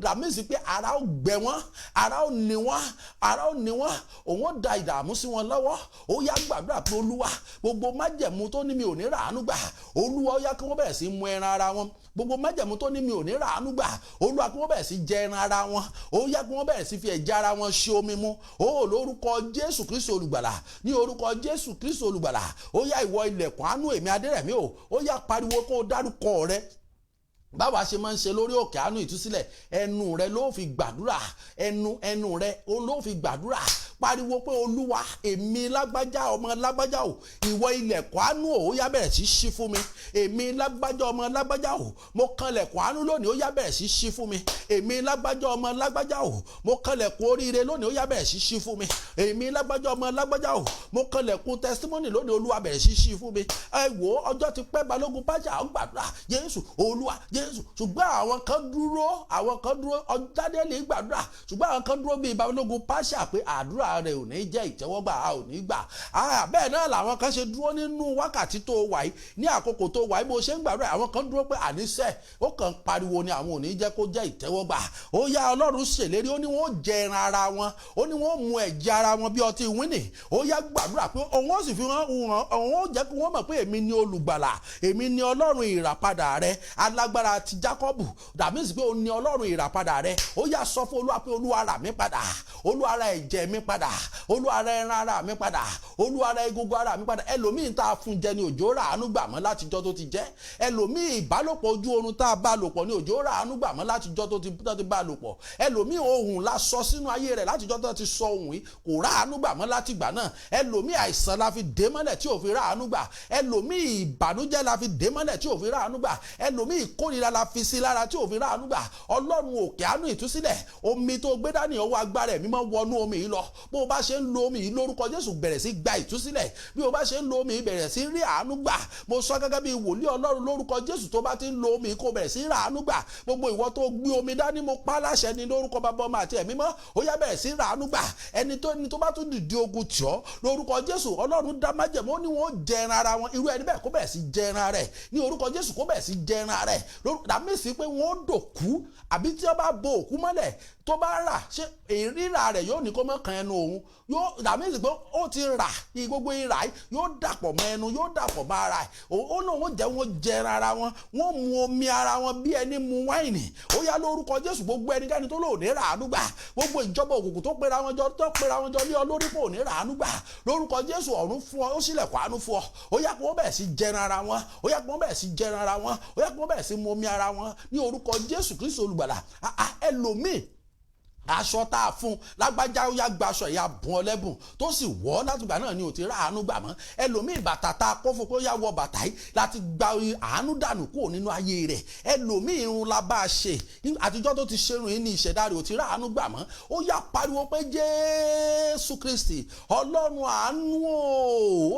Dàmísì pé ara ó gbẹ wọ́n, ara ó ní wọ́n, ara ó ní wọ́n. Òun ó da ìdààmú sí wọn lọ́wọ́. Ó yá gbàdúrà pé Olúwa gbogbo májẹ̀mú tó ní mi ò ní ràánú gbà, Olúwa ó yá kí wọ́n bẹ̀rẹ̀ sí mu ẹran ara wọn. Gbogbo májẹ̀mú tó ní mi ò ní ràánú gbà, Olúwa kí wọ́n bẹ̀rẹ̀ sí jẹ ẹran ara wọn. Ó yá kí wọ́n bẹ̀rẹ̀ sí fi ẹ̀jẹ̀ ara wọn ṣe omi mu. Lórúkọ Jésù Kristi olùgbàlà, ní orúkọ Jésù Kristi olùgbàlà. Ó yá ìwọ ilẹ̀kùn àánú èmi Adérẹ̀mí o, ó yá pariwo kó o dárúkọ rẹ. Báwa ṣe máa ń ṣe lórí òkè àánú ìtúsílẹ̀, ẹnu rẹ ló fi gbàdúrà, ẹnu rẹ ló fi gbàdúrà. Pariwo pé Olúwa èmi lágbájá ọmọ lágbájá o, ìwọ ilẹ̀kùn àánú ó yá bẹ̀rẹ̀ sí ṣí fún mi. Èmi lágbájá ọmọ lágbájá o, mo kanlẹ̀kùn àánú lónìí, ó yá bẹ̀rẹ̀ sí ṣí fún mi. Èmi lágbájá ọmọ lágbájá o, mo kanlẹ̀kùn oríire lónìí, ó yá bẹ̀rẹ̀ sí ṣí fún mi. Èmi lágbájá ọmọ lágbájá o, mo kanlẹ̀kùn testimony lónìí, Olúwa bẹ̀rẹ̀ sí ṣí fún mi. Ẹ wò ọjọ́ ti pẹ́ Balógun Páṣà ó gbàdúrà Jésù Olúwa Jésù, ṣùgbọ́n àwọn kan dúró Daniel gbàdúrà, ṣùgbọ́n àwọn kan dúró bíi Balógun Páṣà pé àdúrà rẹ̀ ò ní jẹ́ ìtẹ́wọ́gbà, a ò ní gbà. Bẹ́ẹ̀ náà làwọn kan ṣe dúró nínú wákàtí tó wà yìí, ní àkókò tó wà yìí bó ṣe ń gbàdúrà. Àwọn kan dúró pé àníṣe ó kàn pariwo ni àwọn ò ní jẹ́ kó jẹ́ ìtẹ́wọ́gbà. Ó yá Ọlọ́run ṣèlérí, ó ní wọ́n jẹ ẹran ara wọn, ó ní wọ́n mu ẹ̀jẹ̀ ara wọn bí ọtí wíìnì. Ó yá gbàdúrà pé òun ó sì fi òun ó jẹ́ kí wọ́n mọ̀ pé èmi ni olùgbàlà, èmi ni Ọlọ́run ìràpadà rẹ, alágbára ti Jákọ́bù. Dàmísì pé ó ní Ọlọ́run ìràpadà rẹ. Ó yá sọ fún Olúwa pé Olúwa rà mí padà, Olúwa rà ẹ̀jẹ̀ mi padà, Olúwa rà ẹran ara mi padà, Olúwa rà egungun ara mi padà. Ẹlòmíì tá a fún jẹ ní òjò ràánú gbà mọ́ látijọ́ tó ti jẹ́. Ẹlòmíì ìbálòpọ̀ ojú oorun tá a bá lòpọ̀ ní òjò ràánú gbà mọ́ látijọ́ tó ti bá lòpọ̀. Ẹlòmíì ohun la sọ sínú ayé rẹ̀ látijọ́ tó ti sọ ohun yìí kò ràánú gbà mọ́ látìgbà náà. Ẹlòmíì àìsàn la fi dé mọ́lẹ̀ tí ò fi ràánú gbà. Ẹlòmíì ìbànújẹ́ la fi dé mọ́lẹ̀ tí ò fi ràánú gbà. Ẹlòmíì ìkórìíra la fi sí lára tí ò fi ràánú gbà. Ọlọ́run òkè àánú ìtúsílẹ̀, omi tó gbé dání ọwọ́ agbára ẹ̀mí máa wọnú omi yìí lọ. Bó o bá ṣe ń lo omi yìí lórúkọ Jésù bẹ̀rẹ̀ sí gba ìtúsílẹ̀. Bí o bá ṣe ń lo omi yìí bẹ̀rẹ̀ sí rí àánú gbà. Mo sọ gẹ́gẹ́ bí wòlíì Ọlọ́run lórúkọ Jésù, tó bá ti ń lo omi yìí kó bẹ̀rẹ̀ sí rí àánú gbà. Gbogbo ìwọ tó gbé omi dání mo pa láṣẹ ní lórúkọ Bàbá Ọmọ àti Ẹ̀mí Mọ́, ó yá bẹ̀rẹ̀ sí rí àánú gbà. Ẹni tó bá tún dìde ogun tì ọ́ lórúkọ Jésù, Ọlọ́run dá májẹ̀mú, ó ní wọ́n jẹ ẹran ara wọn. Irú ẹni bẹ́ẹ̀ kó bẹ̀rẹ̀ sí jẹ ẹran rẹ̀ ní orúkọ Jésù, kó bẹ̀rẹ̀ sí jẹ ẹran rẹ̀ dàmísì pé wọ́n dòkú àbí tí wọ́n bá bo òkú mọ́lẹ̀ tó bá rà ṣé ìríra rẹ̀ yóò ní kó mọ́ kan ẹnu òun yóò dàmísì pé ó ti rà gbogbo ìrà yóò dàpọ̀ mọ́ ẹnu yóò dàpọ̀ mọ́ ara ẹ̀ ó náà wọ́n jẹ́ wọ́n jẹ ara wọn wọ́n mu omi ara wọn bí ẹni mu wáìnì ó yá lórúkọ Jésù gbogbo ẹnikẹ́ni tó lò ní ràánú gbà gbogbo ìjọba òkùnkùn tó pera wọn jọ ní olórí pò ní ràánú gbà lórúkọ Jésù ọ̀run fún ọ ó sílẹ̀kùn àánú fún ọ ó yá kó wọ́n bẹ̀rẹ̀ sí jẹran ara wọn ó yá kó wọ́n bẹ̀rẹ̀ sí jẹran ara wọn ó yá kó wọ́n bẹ̀rẹ̀ sí mu omi ara wọn ní orúkọ Jésù Kristi olùgbàlà ẹlòmíì aṣọ tá a fún lágbájá ó yá gba aṣọ ìyá bùn ọ lẹ́bùn tó sì wọ̀ látìgbà náà ni ò ti rà àánú gbà mọ́ ẹlòmíì bàtà tá a kó fún pé ó yá wọ bàtà yìí láti gba àánú dànù kúrò nínú ayé rẹ̀ ẹlòmíì irun la bá a ṣe àtijọ́ tó ti ṣerun yìí ní ìṣẹ̀dá rẹ̀ ò ti rà àánú gbà mọ́ ó yá pariwo pé Jésù Kristi Ọlọ́run àánú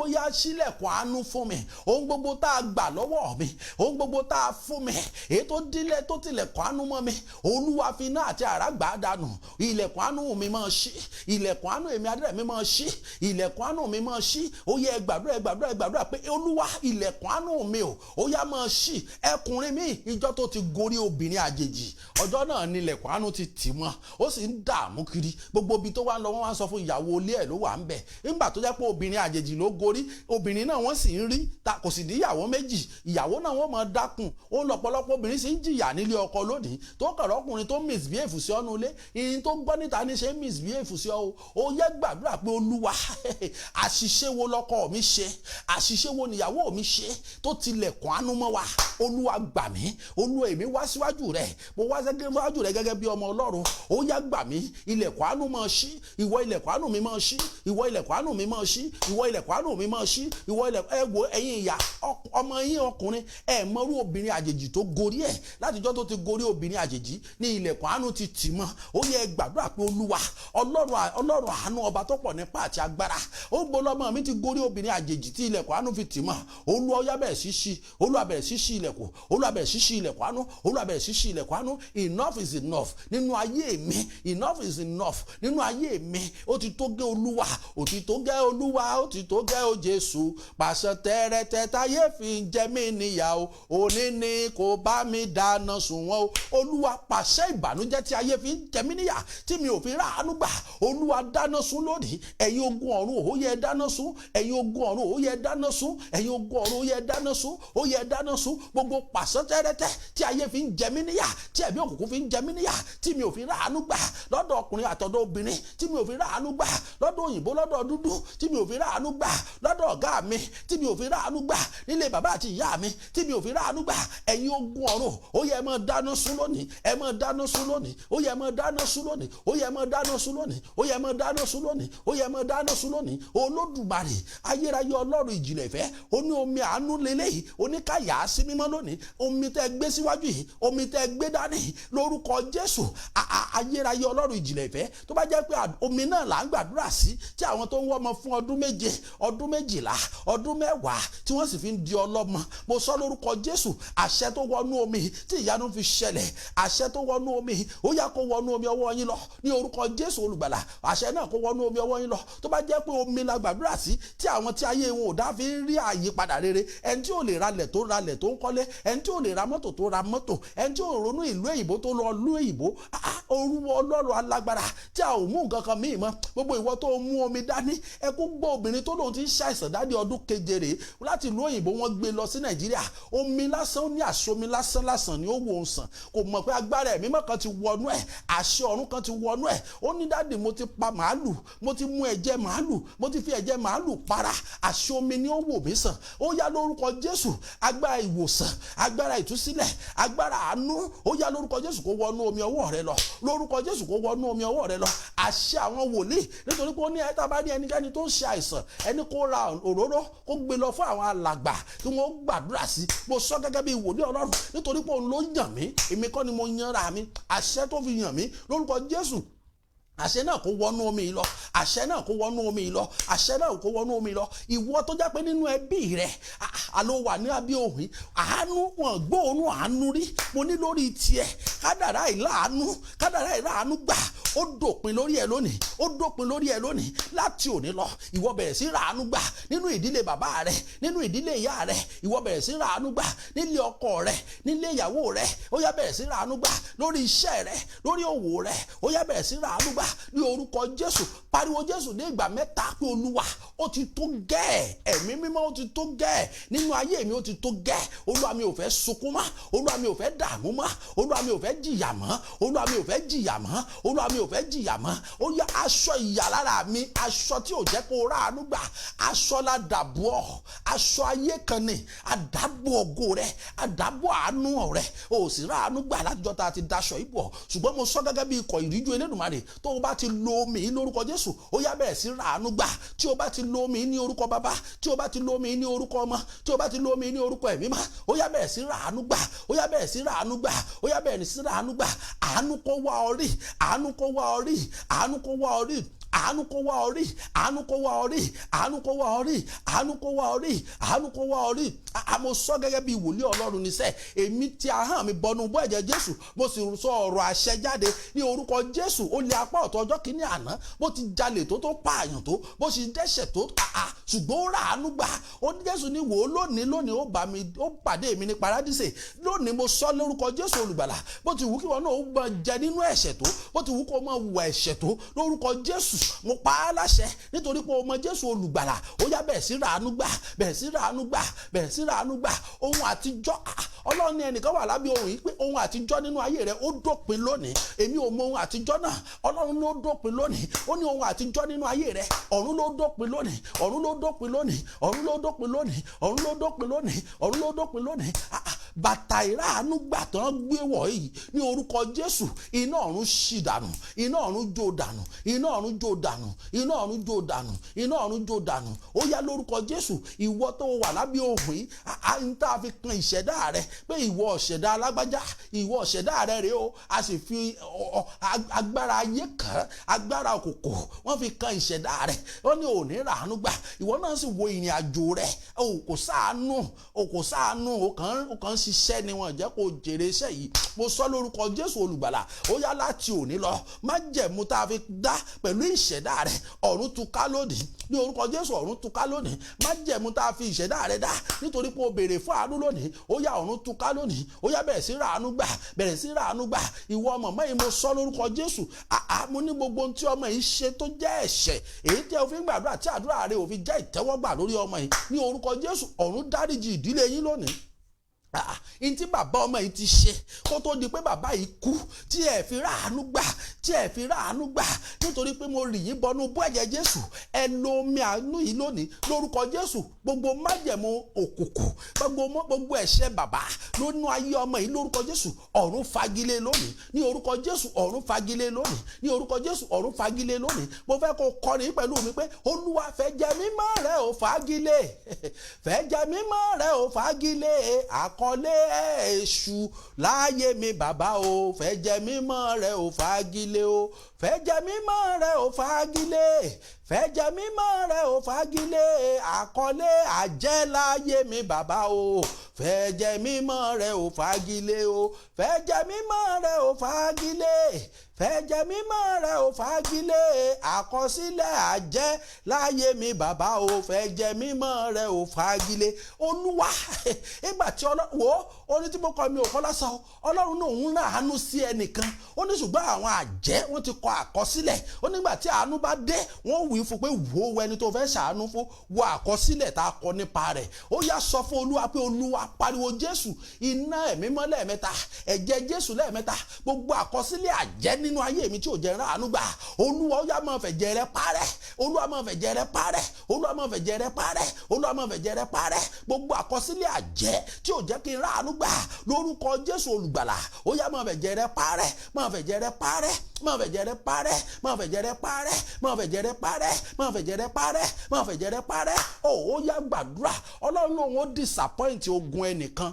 ó yá ṣílẹ̀kùn àánú fún mi ohun gbogbo tá a gbà lọ́wọ́ mi ohun gbogbo tá a fún mi èyí tó dílé tó tilẹ̀kùn àánú mọ́ mi Olúwa fi iná àti àrá gbà á dànù ilẹ̀kùn àánú mi máa ṣí ilẹ̀kùn àánú èmi adẹ́rẹ́ mi máa ṣí ilẹ̀kùn àánú mi máa ṣí ó yẹ gbàdúrà pé Olúwa ilẹ̀kùn àánú mi ó yá máa ṣí ẹkùnrin mi ìjọ tó ti gorí obìnrin àjèjì ọjọ́ náà ni ilẹ̀kùn àánú ti tì mọ́ ó sì ń dààmú kiri gbogbo ibi tó wá ń lọ wọ́n wá ń sọ fún ìyàwó ilé ẹ̀ ló wà ń bẹ̀ nígbà tó jẹ́ pé obìnrin àjèjì ló gorí obìnrin náà wọ́n sì ń rí kò sì ní ìyàwó méjì ìyàwó náà wọ́n máa dákun ó ń lọ́pọ̀lọpọ̀ obìnrin sì ń jìyà nílé ọkọ lónìí tó kọ̀rọ̀ ọkùnrin tó misbehave sí ọ́nú ilé ìyìn tó gbọ́ níta ní ṣe misbehave sí ọ ó yẹ gbàdúrà pé Olúwa àṣìṣe wo lọ́kọ mi ṣe àṣìṣe wo níyàwó mi ṣe tó tilẹ̀kùn àánú mọ́ wa Olúwa gbà mí Olúwa èmi wá síwájú rẹ̀ mo wá síwájú rẹ̀ gẹ́gẹ́ bí ọmọ Ọlọ́run ó yá gbà mí ilẹ̀kùn àánú máa ṣí ìwọ ilẹ̀kùn àánú mi máa ṣí ìwọ ilẹ̀kùn àánú mi máa ṣí ìwọ ilẹ̀kùn àánú mi máa ṣí ìwọ ilẹ̀kùn ẹ wo ẹ̀yin ìyá ọmọ yín ọkùnrin ẹ mọrú obìnrin àjèjì tó gorí ẹ látijọ́ tó ti gorí obìnrin àjèjì ní ilẹ̀kùn àánú ti tì mọ́ ó yẹ gbàdúrà pé Olúwa Ọlọ́run àánú ọba tó pọ̀ nípa àti agbára ó gbólọ́mọ mi ti gorí obìnrin àjèjì tí ilẹ̀kùn àánú fi tì mọ́ Olúwa ó yá bẹ̀rẹ̀ sí ṣí Olúwa bẹ̀rẹ̀ sí ṣí ilẹ̀kùn Olúwa bẹ̀rẹ̀ sí ṣí ilẹ̀kùn àánú Olúwa bẹ̀rẹ̀ sí ṣí ilẹ̀kùn àánú enough is enough nínú ayé mi enough is enough nínú ayé mi ó ti tó gẹ́ Olúwa ó ti tó gẹ́ Olúwa ó ti tó gẹ́ o Jésù pàṣẹ tẹ́rẹ̀tẹ́ táyé fi ń jẹ mí níyà o òní ni kò bá mi dáná sùn wọ́n o Olúwa pàṣẹ ìbànújẹ́ tí ayé fi ń jẹ mí níyà tí mi ò fi rà àánú gbà Olúwa dáná sun lónìí ẹ̀yin ogun ọ̀run ó yẹ dáná sun ẹ̀yin ogun ọ̀run ó yẹ dáná sun ẹ̀yin ogun ọ̀run ó yẹ dáná sun ó yẹ dáná sun gbogbo pàṣẹ tẹ́rẹ́tẹ́ tí ayé fi ń jẹ mí níyà tí ẹ̀mí òkùnkùn fi ń jẹ mí níyà tí mi ò fi rà àánú gbà lọ́dọ̀ ọkùnrin àtọ̀dọ̀ obìnrin tí mi ò fi rà àánú gbà lọ́dọ̀ òyìnbó lọ́dọ̀ dúdú tí mi ò fi rà àánú gbà lọ́dọ̀ ọ̀gá mi tí mi ò fi rà àánú gbà nílé bàbá àti ìyá mi tí mi ò fi rà àánú gbà ẹ̀yin ogun ọ̀run ó yẹ máa dáná sun lónìí ẹ máa dáná sun lónìí ó yẹ máa dáná sun lónìí ó yẹ máa dáná sun lónìí ó yẹ máa dáná sun lónìí ó yẹ máa dáná sun lónìí Olódùmarè ayérayé Ọlọ́run ìjìnlẹ̀ ìfẹ́ ó ní omi àánú lélẹ́yìí ó ní ká yà á sí mímọ́ lónìí omi tẹ́ gbé síwájú yìí omi tẹ́ gbé dání lórúkọ Jésù ayérayé Ọlọ́run ìjìnlẹ̀ ìfẹ́ tó bá jẹ́ pé omi náà là ń gbàdúrà sí tí àwọn tó ń wọ́ ọmọ fún ọdún méje ọdún méjìlá ọdún mẹ́wàá tí wọ́n sì fi ń di ọlọ́mọ mo sọ lórúkọ Jésù àṣẹ tó wọnú omi tí ìyanu fi ṣẹlẹ̀ àṣẹ tó wọnú omi ó yá kó wọnú omi ọwọ́ yín lọ ní orúkọ Jésù olùgbàlà àṣẹ náà kó wọnú omi ọwọ́ yín lọ tó bá jẹ́ pé omi la gbàdúrà sí tí àwọn tí ayé wọn ò dá fi ń rí àyípadà rere ẹni tí ò lè ralẹ̀ tó ń kọ́lé ẹni tí ò lè ra mọ́tò tó ra mọ́tò ẹni tí ò ronú ìlú èyìnbó tó lọ lú èyìnbó orúwọ Ọlọ́run alágbára tí a ò mú nǹkan kan míì mọ́ gbogbo ìwọ tó mú omi dání ẹ kó gbọ́ obìnrin tó lòun ti ń ṣàìsàn dání ọdún keje rèé láti ìlú òyìnbó wọ́n gbé lọ sí Nàìjíríà omi lásán ní àsomi lásán ni ó wò ń sàn kò mọ̀ pé agbára ẹ̀mí mọ́ kan ti wọnú ẹ̀ àṣẹ ọ̀run kan ti wọnú ẹ̀ ó ní dáàdì mo ti pa màálù mo ti mú ẹ̀jẹ̀ màálù mo ti fi ẹ̀jẹ̀ màálù para àṣẹ omi ni ó wò mí sàn ó yá lórúkọ Jésù agbára ìwòsàn agbára ìtúsílẹ̀ agbára àánú ó yá lórúkọ Jésù kó wọnú omi ọwọ́ rẹ lọ lórúkọ Jésù kó wọnú omi ọwọ́ rẹ lọ àṣẹ àwọn wòlíì nítorí pé ó ní ẹ̀ta bá ní ẹnikẹ́ni tó ń ṣe àìsàn ẹni kó ra òróró kó gbé lọ fún àwọn alàgbà kí wọ́n gbàdúrà sí mo sọ gẹ́gẹ́ bí wòlíì Ọlọ́run nítorí pé òun ló yàn mí èmi kọ́ ni mo yanra mi àṣẹ tó fi yàn mí lórúkọ Jésù àṣẹ náà kó wọnú omi lọ àṣẹ náà kó wọnú omi lọ àṣẹ náà kó wọnú omi lọ ìwọ tó jẹ́ pé nínú ẹbí rẹ àlọ wà ní abẹ́ òhìn àánú wọn gbóòórùn àánú rí mo ní lórí tiẹ̀ kádàrá ìlàánú gbà ó dópin lórí ẹ lónìí, ó dópin lórí ẹ lónìí. Láti òní lọ ìwọ bẹ̀rẹ̀ sí ràánú gbà nínú ìdílé bàbá rẹ, nínú ìdílé ìyá rẹ, ìwọ bẹ̀rẹ̀ sí ràánú gbà nílé ọkọ rẹ, nílé ìyàwó rẹ, ó yá bẹ̀rẹ̀ sí ràánú gbà lórí iṣẹ́ rẹ, lórí òwò rẹ, ó yá bẹ̀rẹ̀ sí ràánú gbà ní orúkọ Jésù. Pariwo Jésù ní ìgbà mẹ́ta pé Olúwa ó ti tó gẹ́ẹ̀, ẹ̀mí mímọ́ ó ti tó gẹ́ẹ̀ nínú ayé mi, ó ti tó gẹ́ẹ̀. Olúwa mi ò fẹ́ sunkún mọ́, Olúwa mi ò fẹ́ dààmú mọ́, Olúwa mi ò fẹ́ jìyà mọ́, Olúwa mi ò fẹ́ jìyà mọ́, Olúwa mi ò fẹ́ jìyà mọ́. Ó yá aṣọ ìyà lára mi, aṣọ tí ò jẹ́ kó ràánú gbà, aṣọ la dàbò ọ́, aṣọ ayé kan ni, àdàbò ògo rẹ, àdàbò àánú rẹ, ó sì ràánú gbà látijọ́ tá a ti daṣọ ìbò. Ṣùgbọ́n mo sọ gẹ́gẹ́ bí ikọ̀ ìríjú Elédùmarè, tó o bá ti lo omi lórúkọ Jésù, ó yá bẹ̀rẹ̀ sí ràánú gbà. Tí o bá ti lo omi ní orúkọ Bàbá, tí o bá ti lo omi ní orúkọ Ọmọ, tí o bá ti lo omi ní orúkọ Ẹ̀mí Mímọ́, ó yá bẹ̀rẹ̀ sí ràánú gbà, ó yá bẹ̀rẹ̀ sí ràánú gbà, ó yá bẹ̀rẹ̀ sí ràánú gbà. Àánú kó wá ọ rí, àánú kó wá ọ rí, àánú kó wá ọ rí, àánú kó wá ọ rí, àánú kó wá ọ rí, àánú kó wá ọ rí, àánú kó wá ọ rí, àánú kó wá ọ rí. Mo sọ gẹ́gẹ́ bí wòlíì Ọlọ́run níṣẹ́, èmi tí ahọ́n mi bọnú bọ́ ẹ̀jẹ̀ Jésù, mo sì sọ ọ̀rọ̀ àṣẹ jáde ní orúkọ Jésù. Ó lé apá ọ̀tọ̀ ọjọ́ kìíní àná, bó ti jalè tó pààyàn tó, bó ti dẹ́ṣẹ̀ tó, ṣùgbọ́n ó ràánú gbà. Ó ní Jésù ní wò ó lónìí ó pàdé mi ní paradíṣe. Lónìí mo sọ lórúkọ Jésù olùgbàlà, bó ti wù kí wọn náà ó gbọ́n jẹ nínú ẹ̀ṣẹ̀ tó, bó ti wù kó máa wà ẹ̀ṣẹ̀ tó, lórúkọ Jésù mo pa á láṣẹ nítorí pé o mọ Jésù olùgbàlà. Ó yá bẹ̀rẹ̀ sí ràánú gbà, bẹ̀rẹ̀ sí ràánú gbà, bẹ̀rẹ̀ sí ràánú gbà. Ohun àtijọ́, Ọlọ́run ní ẹnìkan wà lábẹ́ ohun yìí pé ohun àtijọ́ nínú ayé rẹ ó dópin lónìí. Èmi ò mọ ohun àtijọ́ náà, Ọlọ́run ló dópin lónìí. Ó ní ohun àtijọ́ nínú ayé rẹ, ọ̀run ló dópin lónìí, ọ̀run ló dópin lónìí, ọ̀run ló dópin lónìí, ọ̀run ló dópin lónìí, ọ̀run ló dópin lónìí. Bàtà ìráàánú gbà tán gbé wọ̀ yìí ní orúkọ Jésù, iná ọ̀run ṣì dànù, iná ọ̀run jó dànù, iná ọ̀run jó dànù, iná ọ̀run jó dànù, iná ọ̀run jó dànù. Ó yá lórúkọ Jésù, ìwọ tó wà lábẹ́ ohùn yìí, ń tá a fi kan ìṣẹ̀dá rẹ pé ìwọ ọ̀ṣẹ̀dá alágbájá, ìwọ ọ̀ṣẹ̀dá rẹ rèé o, a sì fi agbára ayé kan, agbára òkùnkùn wọ́n fi kan ìṣẹ̀dá rẹ. Wọ́n ní òní ràánú gbà, ìwọ náà sì wo ìrìn àjò rẹ, kò sáànù, ó kàn ṣiṣẹ́ ni wọ́n jẹ́ kó jèrè iṣẹ́ yìí. Mo sọ lórúkọ Jésù olùgbàlà, ó yá láti òní lọ, májẹ̀mú tá a fi dá pẹ̀lú ìṣẹ̀dá rẹ, ọ̀run túká lónìí ní orúkọ Jésù, ọ̀run túká lónìí. Májẹ̀mú tá a fi ìṣẹ̀dá rẹ dá nítorí pé o béèrè fún àánú lónìí, ó yá ọ̀run túká lónìí. Ó yá bẹ̀rẹ̀ sí ràánú gbà, bẹ̀rẹ̀ sí ràánú gbà. Ìwọ ọmọ mọ́ mo sọ lórúkọ Jésù, mo ní gbogbo ohun tí ọmọ yìí ṣe tó jẹ́ ẹ̀ṣẹ̀, èyí tí o fi ń gbàdúrà tí àdúrà rẹ ò fi jẹ́ ìtẹ́wọ́gbà lórí ọmọ yìí, ní orúkọ Jésù ọ̀run dáríjì ìdílé yín lónìí. Ntí bàbá ọmọ yìí ti ṣe kó tó di pé bàbá yìí kú, tí ẹ fi ráàánú gbà, tí ẹ fi ráàánú gbà, nítorí pé mo rì yín bọnú bọ́ ẹ̀jẹ̀ Jésù. Ẹ lo omi àánú yìí lónìí lórúkọ Jésù. Gbogbo májẹ̀mú òkùnkùn, gbogbo ẹ̀ṣẹ̀ bàbá lónú ayé ọmọ yìí lórúkọ Jésù ọ̀run fagilé lónìí, ní orúkọ Jésù ọ̀run fagilé lónìí, ní orúkọ Jésù ọ̀run fagilé lónìí. Mo fẹ́ kó kọrin pẹ̀lú mi pé Olúwa fẹ̀jẹ̀ mímọ́ rẹ̀ ò fagilé, fẹ̀jẹ̀ mímọ́ rẹ̀ ò fagilé àkọlé èṣù láyé mi bàbá o, fẹ̀jẹ̀ mímọ́ rẹ̀ ò fagilé o, fẹ̀jẹ̀ mímọ́ rẹ̀ ò fagilé, fẹ̀jẹ̀ mímọ́ rẹ̀ ò fagilé àkọlé àjẹ́ láyé mi bàbá o, fẹ̀jẹ̀ mímọ́ rẹ̀ ò fagilé o, fẹ̀jẹ̀ mímọ́ rẹ̀ ò fagilé, fẹ̀jẹ̀ mímọ́ rẹ̀ ò fagilé àkọsílẹ̀ àjẹ́ láyé mi bàbá o, fẹ̀jẹ̀ mímọ́ rẹ̀ ò fagilé. Olúwa ìgbà tí Ọlọ́run orí tí mo kọ mi ò kọ́ lásán, Ọlọ́run náà ń ràánú sí ẹnìkan. Ó ní ṣùgbọ́n àwọn àjẹ́ wọ́n ti kọ àkọsílẹ̀. Ó nígbà tí àánú bá dé wọ́n wí fún pé wo ẹni tó fẹ́ ṣàánú fún, wo àkọsílẹ̀ tá a kọ nípa rẹ̀. Ó yá sọ fún Olúwa pé Olúwa pariwo Jésù, iná ẹ̀mí mọ́ lẹ́ẹ̀mẹ́ta, ẹ̀jẹ̀ Jésù lẹ́ẹ̀mẹ́ta, gbogbo àkọsílẹ̀ àjẹ́ nínú ayé mi tí ò jẹ́ ràánú gbà, Olúwa ó yá máa fẹ̀jẹ̀ rẹ parẹ́, Olúwa máa fẹ̀jẹ̀ rẹ parẹ́, Olúwa máa fẹ̀jẹ̀ rẹ parẹ́, Olúwa máa fẹ̀jẹ̀ rẹ parẹ́. Gbogbo àkọsílẹ̀ àjẹ́ tí ò jẹ́ kí n ràánú gbà lórúkọ Jésù olùgbàlà, ó yá máa fẹ̀jẹ̀ rẹ parẹ́, máa fẹ̀jẹ̀ rẹ parẹ́, máa fẹ̀jẹ̀ rẹ parẹ́, máa fẹ̀jẹ̀ rẹ parẹ́, máa fẹ̀jẹ̀ rẹ parẹ́, máa fẹ̀jẹ̀ rẹ parẹ́, máa fẹ̀jẹ̀ rẹ parẹ́. Ó yá gbàdúrà. Ọlọ́run òun ó disappoint ogun ẹnìkan,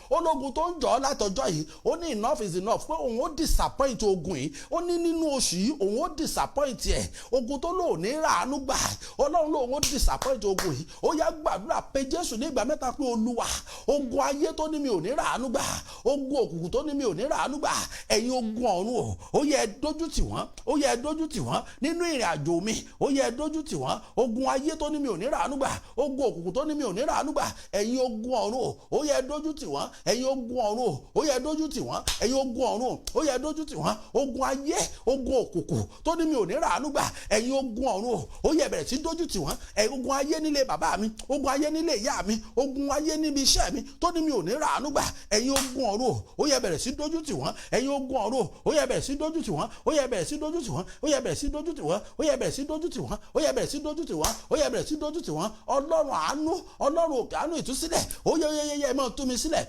ológun tó ń jọ ọ́ látọjọ́ yìí, ó ní enough is enough pé òun ó disappoint ogun yìí. Ó ní nínú oṣù yìí òun ó disappoint ẹ̀, ogun tó lò ní ràánú gbà, Ọlọ́run lòun ó disappoint ogun yìí. Ó yá gbàdúrà pé Jésù ní ìgbà mẹ́ta pé Olúwa, ogun ayé tó ní mi ò ní ràánú gbà, ogun òkùnkùn tó ní mi ò ní ràánú gbà, ẹ̀yin ogun ọ̀run ó yẹ dójú tì wọ́n, ó yẹ ẹ dójú tì wọ́n nínú ìrìn àjò mi, ó yẹ ẹ dójú tì wọ́n. Ogun ayé tó ní mi ò ní ràánú gbà, ogun òkùnkùn tó ní mi ò ní ràánú gbà, ẹ̀yin ogun ọ̀run ó yẹ ẹ dójú tì wọ́n, ẹ̀yin ogun ọ̀run ó yẹ ẹ dójú tì wọ́n, ẹ̀yin ogun ọ̀run ó yẹ ẹ dójú tì wọ́n. Ogun ayé, ogun òkùnkùn tó ní mi ò ní ràánú gbà, ẹ̀yin ogun ọ̀run ó yẹ bẹ̀rẹ̀ sí dójú tì wọ́n. Ogun ayé nílé bàbá mi, ogun ayé nílé ìyá mi, ogun ayé níbi iṣẹ́ mi tó ní mi ò ní ràánú gbà, ẹ̀yin ogun ọ̀run ó yẹ bẹ̀rẹ̀ sí dójú tì wọ́n. Ẹ̀yin ogun ọ̀run ó yẹ bẹ̀rẹ̀ sí dójú tì wọ́n, ó yẹ bẹ̀rẹ̀ sí dójú tì wọ́n, ó yẹ bẹ̀rẹ̀ sí dójú tì wọ́n, ó yẹ bẹ̀rẹ̀ sí dójú tì wọ́n, ó yẹ bẹ̀rẹ̀ sí dójú tì wọ́n, ó yẹ bẹ̀rẹ̀ sí dójú tì wọ́n. Ọlọ́run àánú, Ọlọ́run òkè àánú ìtúsílẹ̀, ó yẹ ẹ máa tú mi sílẹ̀.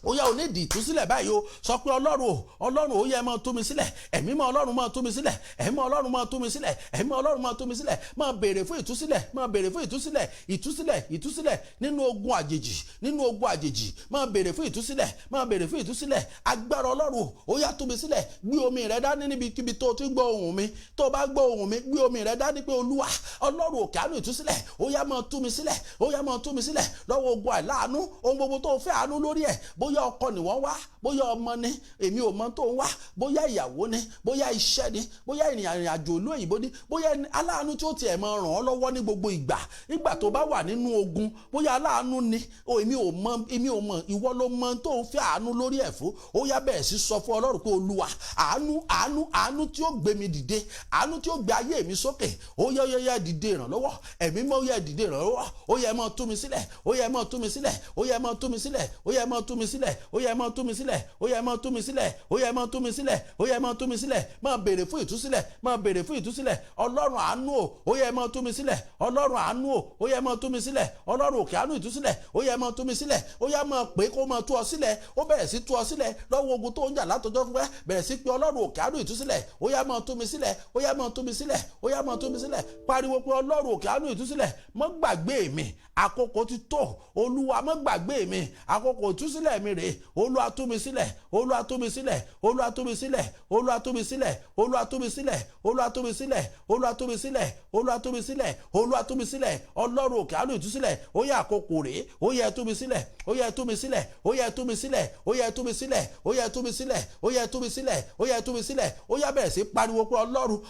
Ó yá ò ní di ìtúsílẹ̀ báyìí o. Sọ pé Ọlọ́run ó yẹ máa tú mi sílẹ̀, ẹ̀mí mọ́ Ọlọ́run máa tú mi sílẹ̀, ẹ̀mí mọ́ Ọlọ́run máa tú mi sílẹ̀, ẹ̀mí mọ́ Ọlọ́run máa tú mi sílẹ̀. Máa béèrè fún ìtúsílẹ̀, máa béèrè fún ìtúsílẹ̀, ìtúsílẹ̀ nínú ogun àjèjì, máa béèrè fún ìtúsílẹ̀, máa béèrè fún ìtúsílẹ̀. Agbára Ọlọ́run ó yá tú mi sílẹ̀. Gbé omi rẹ dání níbikíbi tó ti gbọ́ ohùn mi, tó bá gbọ́ ohùn mi, gbé omi rẹ dání pé Olúwa Ọlọ́run òkè àánú ìtúsílẹ̀, ó yá máa tú mi sílẹ̀, ó yá máa tú mi sílẹ̀ lọ́wọ́ ogun àìláàánú, ohun gbogbo tó fẹ́ àánú lórí ẹ̀. Bóyá ọkọ ni wọ́n wá, bóyá ọmọ ni, èmi ò mọ tó ń wá, bóyá ìyàwó ni, bóyá iṣẹ́ ni, bóyá ìrìn àjò ìlú òyìnbó ni, bóyá aláàánú tí ó tiẹ̀ máa ràn ọ́ lọ́wọ́ ní gbogbo ìgbà tó bá wà nínú ogun, bóyá aláàánú ni, èmi ò mọ, ìwọ ló mọ tó ń fẹ́ àánú lórí ẹ̀ fún. Ó yá bẹ̀rẹ̀ sí sọ fún Ọlọ́run pé Olúwa àánú tí ó gbé mi dìde, àánú tí ó gbé ayé mi sókè, ó yá dìde ìrànlọ́wọ́, ẹ̀mí mọ́ ó yá dìde ìrànlọ́wọ́, ó yá máa tú mi sílẹ̀, ó yá máa tú mi sílẹ̀, ó yá máa tú mi sílẹ̀, ó yá máa tú mi sílẹ̀, ó yá máa tú mi sílẹ̀, ó yá máa tú mi sílẹ̀, ó yá máa tú mi sílẹ̀, ó yá máa tú mi sílẹ̀. Máa béèrè fún ìtúsílẹ̀, máa béèrè fún ìtúsílẹ̀. Ọlọ́run àánú ó yá máa tú mi sílẹ̀, Ọlọ́run àánú ó yá máa tú mi sílẹ̀, Ọlọ́run òkè àánú ìtúsílẹ̀ ó yá máa tú mi sílẹ̀. Ó yá máa pè kó máa tú ọ sílẹ̀. Ó bẹ̀rẹ̀ sí tú ọ sílẹ̀ lọ́wọ́ ogun tó ń jà látọjọ́ pípẹ́. Bẹ̀rẹ̀ sí pé Ọlọ́run òkè àánú ìtúsílẹ̀ ó yá máa tú mi sílẹ̀, ó yá máa tú mi sílẹ̀, ó yá máa tú mi sílẹ̀. Pariwo pé Ọlọ́run òkè àánú ìtúsílẹ̀, má gbàgbé mi, àkókò ti tó. Olúwa má gbàgbé mi, àkókò ìtúsílẹ̀ mi rèé. Olúwa tú mi sílẹ̀, Olúwa tú mi sílẹ̀, Olúwa tú mi sílẹ̀, Olúwa tú mi sílẹ̀, Olúwa tú mi sílẹ̀, Olúwa tú mi sílẹ̀, Olúwa tú mi sílẹ̀, Olúwa tú mi sílẹ̀, Olúwa tú mi sílẹ̀. Ọlọ́run òkè àánú ìtúsílẹ̀ ó yá àkókò rèé. Ó yá tú mi sílẹ̀, ó yá tú mi sílẹ̀, ó yá tú mi sílẹ̀, ó yá tú mi sílẹ̀, ó yá tú mi sílẹ̀, ó yá tú mi sílẹ̀, ó yá tú mi sílẹ̀. Ó yá bẹ̀rẹ̀ sí pariwo pé Ọlọ́run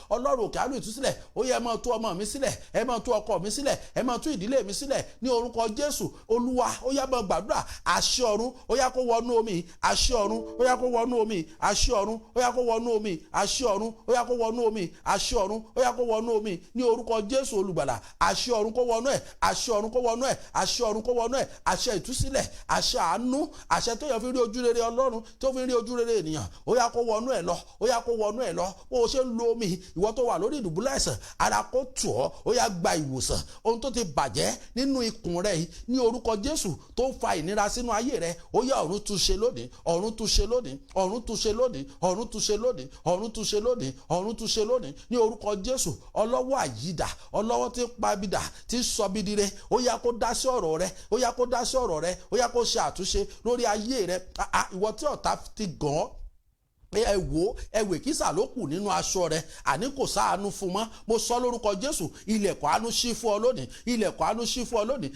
òkè àánú ìtúsílẹ̀ ó yá máa tú ọmọ mi sílẹ̀, ẹ máa tú ọkọ mi sílẹ̀, ẹ máa tú ìdílé mi sílẹ̀ ní orúkọ Jésù. Olúwa ó yá máa gbàdúrà. Àṣẹ ọ̀run ó yá kó wọnú omi, àṣẹ ọ̀run ó yá kó wọnú omi, àṣẹ ọ̀run ó yá kó wọnú omi, àṣẹ ọ̀run ó yá kó wọnú omi, àṣẹ ọ̀run ó yá kó wọnú omi ní orúkọ Jésù olùgbàlà. Àṣẹ ọ̀run kó wọnú ẹ̀, àṣẹ ọ̀run kó wọnú ẹ̀, àṣẹ ọ̀run kó wọnú ẹ̀, àṣẹ ìtúsílẹ̀, àṣẹ àánú, àṣẹ tó yẹ fi rí ojú rere Ọlọ́run, tó fi rí ojú rere ènìyàn, ó yá kó wọnú ẹ̀ lọ, ó yá kó wọnú ẹ̀ lọ. Bó o ṣe ń lo omi, ìwọ tó wà lórí ìdùbúlẹ̀ àìsàn, ara kó tù ọ́, ó yá gba ìwòsàn. Ohun tó ti bàjẹ́ nínú ikùn rẹ yìí ní orúkọ Jésù tó ń fa ìnira sínú ayé rẹ, ó yá ọ̀run tú ṣe lónìí, ọ̀run tú ṣe lónìí, ọ̀run tú ṣe lónìí, ọ̀run tú ṣe lónìí, ọ̀run tú ṣe lónìí, ọ̀run tú ṣe lónìí ní orúkọ Jésù. Ọlọ́wọ́ àyídà, ọlọ́wọ́ tí ń pa bidà, tí ń sọ bidire, ó yá kó dá sí ọ̀rọ̀ rẹ, ó yá kó dá sí ọ̀rọ̀ rẹ, ó yá kó ṣe àtúnṣe lórí ayé rẹ. Ìwọ tí ọ̀tá ti gàn ọ́, ẹwẹ kísà ló kù nínú aṣọ rẹ, àní kò sáànú fún mọ́. Mo sọ lórúkọ Jésù, ilẹ̀kùn àánú ṣí fún ọ lónìí, ilẹ̀kùn àánú ṣí fún ọ lónìí.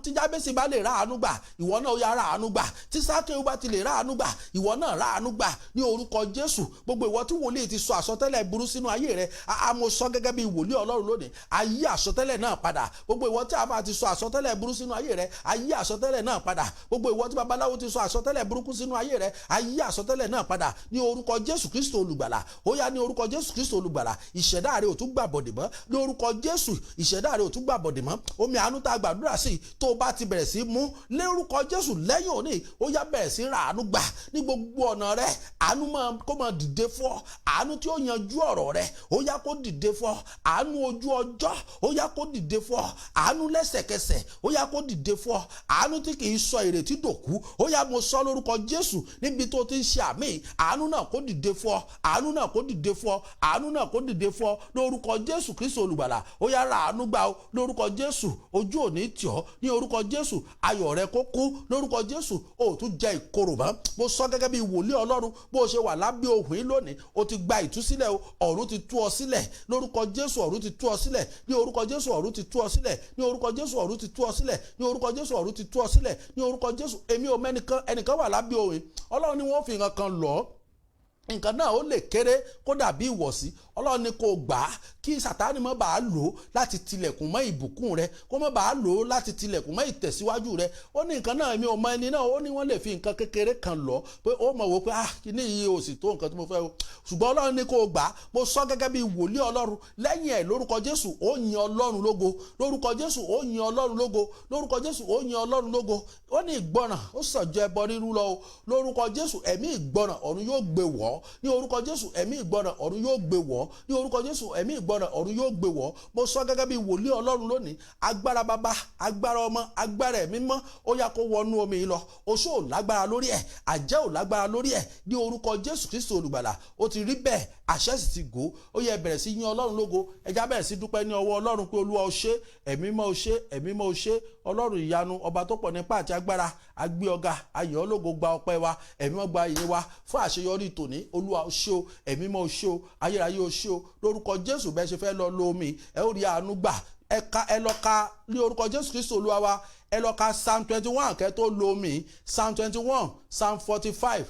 Tí Jábésì bá lè rà àánú gbà, ìwọ náà ó yá rà àánú gbà. Tí Sákéù bá ti lè rà àánú gbà, ìwọ náà rà àánú gbà ní orúkọ Jésù. Gbogbo ìwọ tí wòlíì ti sọ àsọtẹ́lẹ̀ burú sínú ayé rẹ, mo sọ gẹ́gẹ́ bí wòlíì Ọlọ́run lónìí, ayé àsọtẹ́lẹ̀ náà padà. Gbogbo ìwọ tí a máa ti sọ àsọtẹ́lẹ̀ burú sínú ayé rẹ, ayé àsọtẹ́lẹ̀ náà padà. Gbogbo ìwọ tí babaláwo ti sọ àsọtẹ́lẹ̀ burúkú sínú ayé rẹ, ayé àsọtẹ́lẹ̀ náà padà ní orúkọ Jésù Kristi olùgbàlà. Ó yá ní orúkọ Jésù Kristi olùgbàlà, ìṣẹ̀dá rẹ ò tún gbàbọ̀dè mọ́ ní orúkọ Jésù. Ìṣẹ̀dá rẹ ò tún gbàbọ̀dè mọ́. Omi àánú tá a gbàdúrà sí, tó bá ti bẹ̀rẹ̀ sí mú lórúkọ Jésù lẹ́yìn òní, ó yá bẹ̀rẹ̀ sí ra àánú gbà ní gbogbo ọ̀nà rẹ. Àánú kó máa dìde fún ọ, àánú tí ó yanjú ọ̀rọ̀ rẹ, ó yá kó dìde fún ọ. Àánú ojú ọjọ́, ó yá kó dìde fún ọ. Àánú lẹ́sẹ̀kẹsẹ̀, ó yá kó dìde fún ọ. Àánú tí kì í sọ ìrètí dòkú, ó yá mo sọ lórúkọ Jésù níbi tó ti ń ṣe àmì, àánú náà kó dìde fún ọ, àánú náà kó dìde fún ọ, àánú náà kó dìde fún ọ lórúkọ Jésù Kristi olùgbàlà. Ó yá ra àánú gbà ó lórúkọ Jésù. Ojú òní tì ọ́ ní orúkọ Jésù. Ayọ̀ rẹ kó kú lórúkọ Jésù. O tún jẹ ìkorò mọ́. Mo sọ gẹ́gẹ́ bí wòlíì Ọlọ́run, bó ṣe wà lábẹ́ ohùn yìí lónìí, o ti gba ìtúsílẹ̀ o. Ọ̀run ti tú ọ sílẹ̀ lórúkọ Jésù. Ọ̀run ti tú ọ sílẹ̀ ní orúkọ Jésù. Ọ̀run ti tú ọ sílẹ̀ ní orúkọ Jésù. Ọ̀run ti tú ọ sílẹ̀ ní orúkọ Jésù. Ọ̀run ti tú ọ sílẹ̀ ní orúkọ Jésù. Èmi ò mẹ́nìkan, ẹnìkan wà lábẹ́ ohùn yìí. Ọlọ́run ni wọ́n fi nǹkan kan lọ̀ ọ́. nǹkan náà ó lè kéré kó dàbí ìwọ̀sí. Ọlọ́run ní kó gbà á kí Sátánì má bàa lò ó láti tilẹ̀kùn mọ́ ìbùkún rẹ, kó má bàa lò ó láti tilẹ̀kùn mọ́ ìtẹ̀síwájú rẹ. Ó ní nǹkan náà èmi ò mọ ẹni náà, ó ní wọ́n lè fi nǹkan kékeré kan lọ pé ó mọ̀ wò pé kíní yìí ò sì tó nǹkan tí mo fẹ́ o, ṣùgbọ́n Ọlọ́run ní kó gbà á. Mo sọ gẹ́gẹ́ bí wòlíì Ọlọ́run lẹ́yìn ẹ̀ lórúkọ Jésù ó yin Ọlọ́run lógo, lórúkọ Jésù ó yin Ọlọ́run lógo, lórúkọ Jésù ó yin Ọlọ́run lógo. Ó ní ìgbọràn ó sàn ju ẹbọ rírú lọ o. Lórúkọ Jésù ẹ̀mí ìgbọràn ọ̀run yóò gbé wọ̀ ní orúkọ Jésù, ẹ̀mí ìgbọràn ọ̀run yóò gbé wọ̀ ní orúkọ Jésù, ẹ̀mí ìgbọràn ọ̀run yóò gbé wọ̀. Mo sọ gẹ́gẹ́ bí wòlíì Ọlọ́run lónìí, agbára bàbá, agbára ọmọ, agbára ẹ̀mí mọ́ ó yá kó wọnú omi yìí lọ. Oṣó ò lágbára lórí ẹ̀, àjẹ́ ò lágbára lórí ẹ̀ ní orúkọ Jésù Kristi olùgbàlà. Ó ti rí bẹ́ẹ̀, àṣẹ sì ti gò. Ó yẹ bẹ̀rẹ̀ sí yìn Ọlọ́run lógo, ẹja bẹ̀rẹ̀ sí dúpẹ́ ní ọwọ́ Ọlọ́run pé Olúwa ó ṣé, ẹ̀mí mọ́ ó ṣé, ẹ̀mí mọ́ ó ṣé. Ọlọ́run ìyanu, ọba tó pọ̀ nípa àti agbára, agbé ọ̀gá, ayọ̀ ológo, gba ọpẹ́ wa, ẹ̀mí mọ́ gba ìyìn wa fún àṣeyọrí tòní. Olúwa ó ṣé o, ẹ̀mí mọ́ ó ṣé o, ayérayé ó ṣé o. Lórúkọ Jésù bẹ́ẹ̀ ṣe fẹ́ lọ lo omi ẹ ó rí àánú gbà. Ẹ lọ ka ní orúkọ Jésù Kristi Olúwa wa, ẹ lọ ka Psalm 21 kẹ́ tó lo omi, Psalm 21, Psalm 45,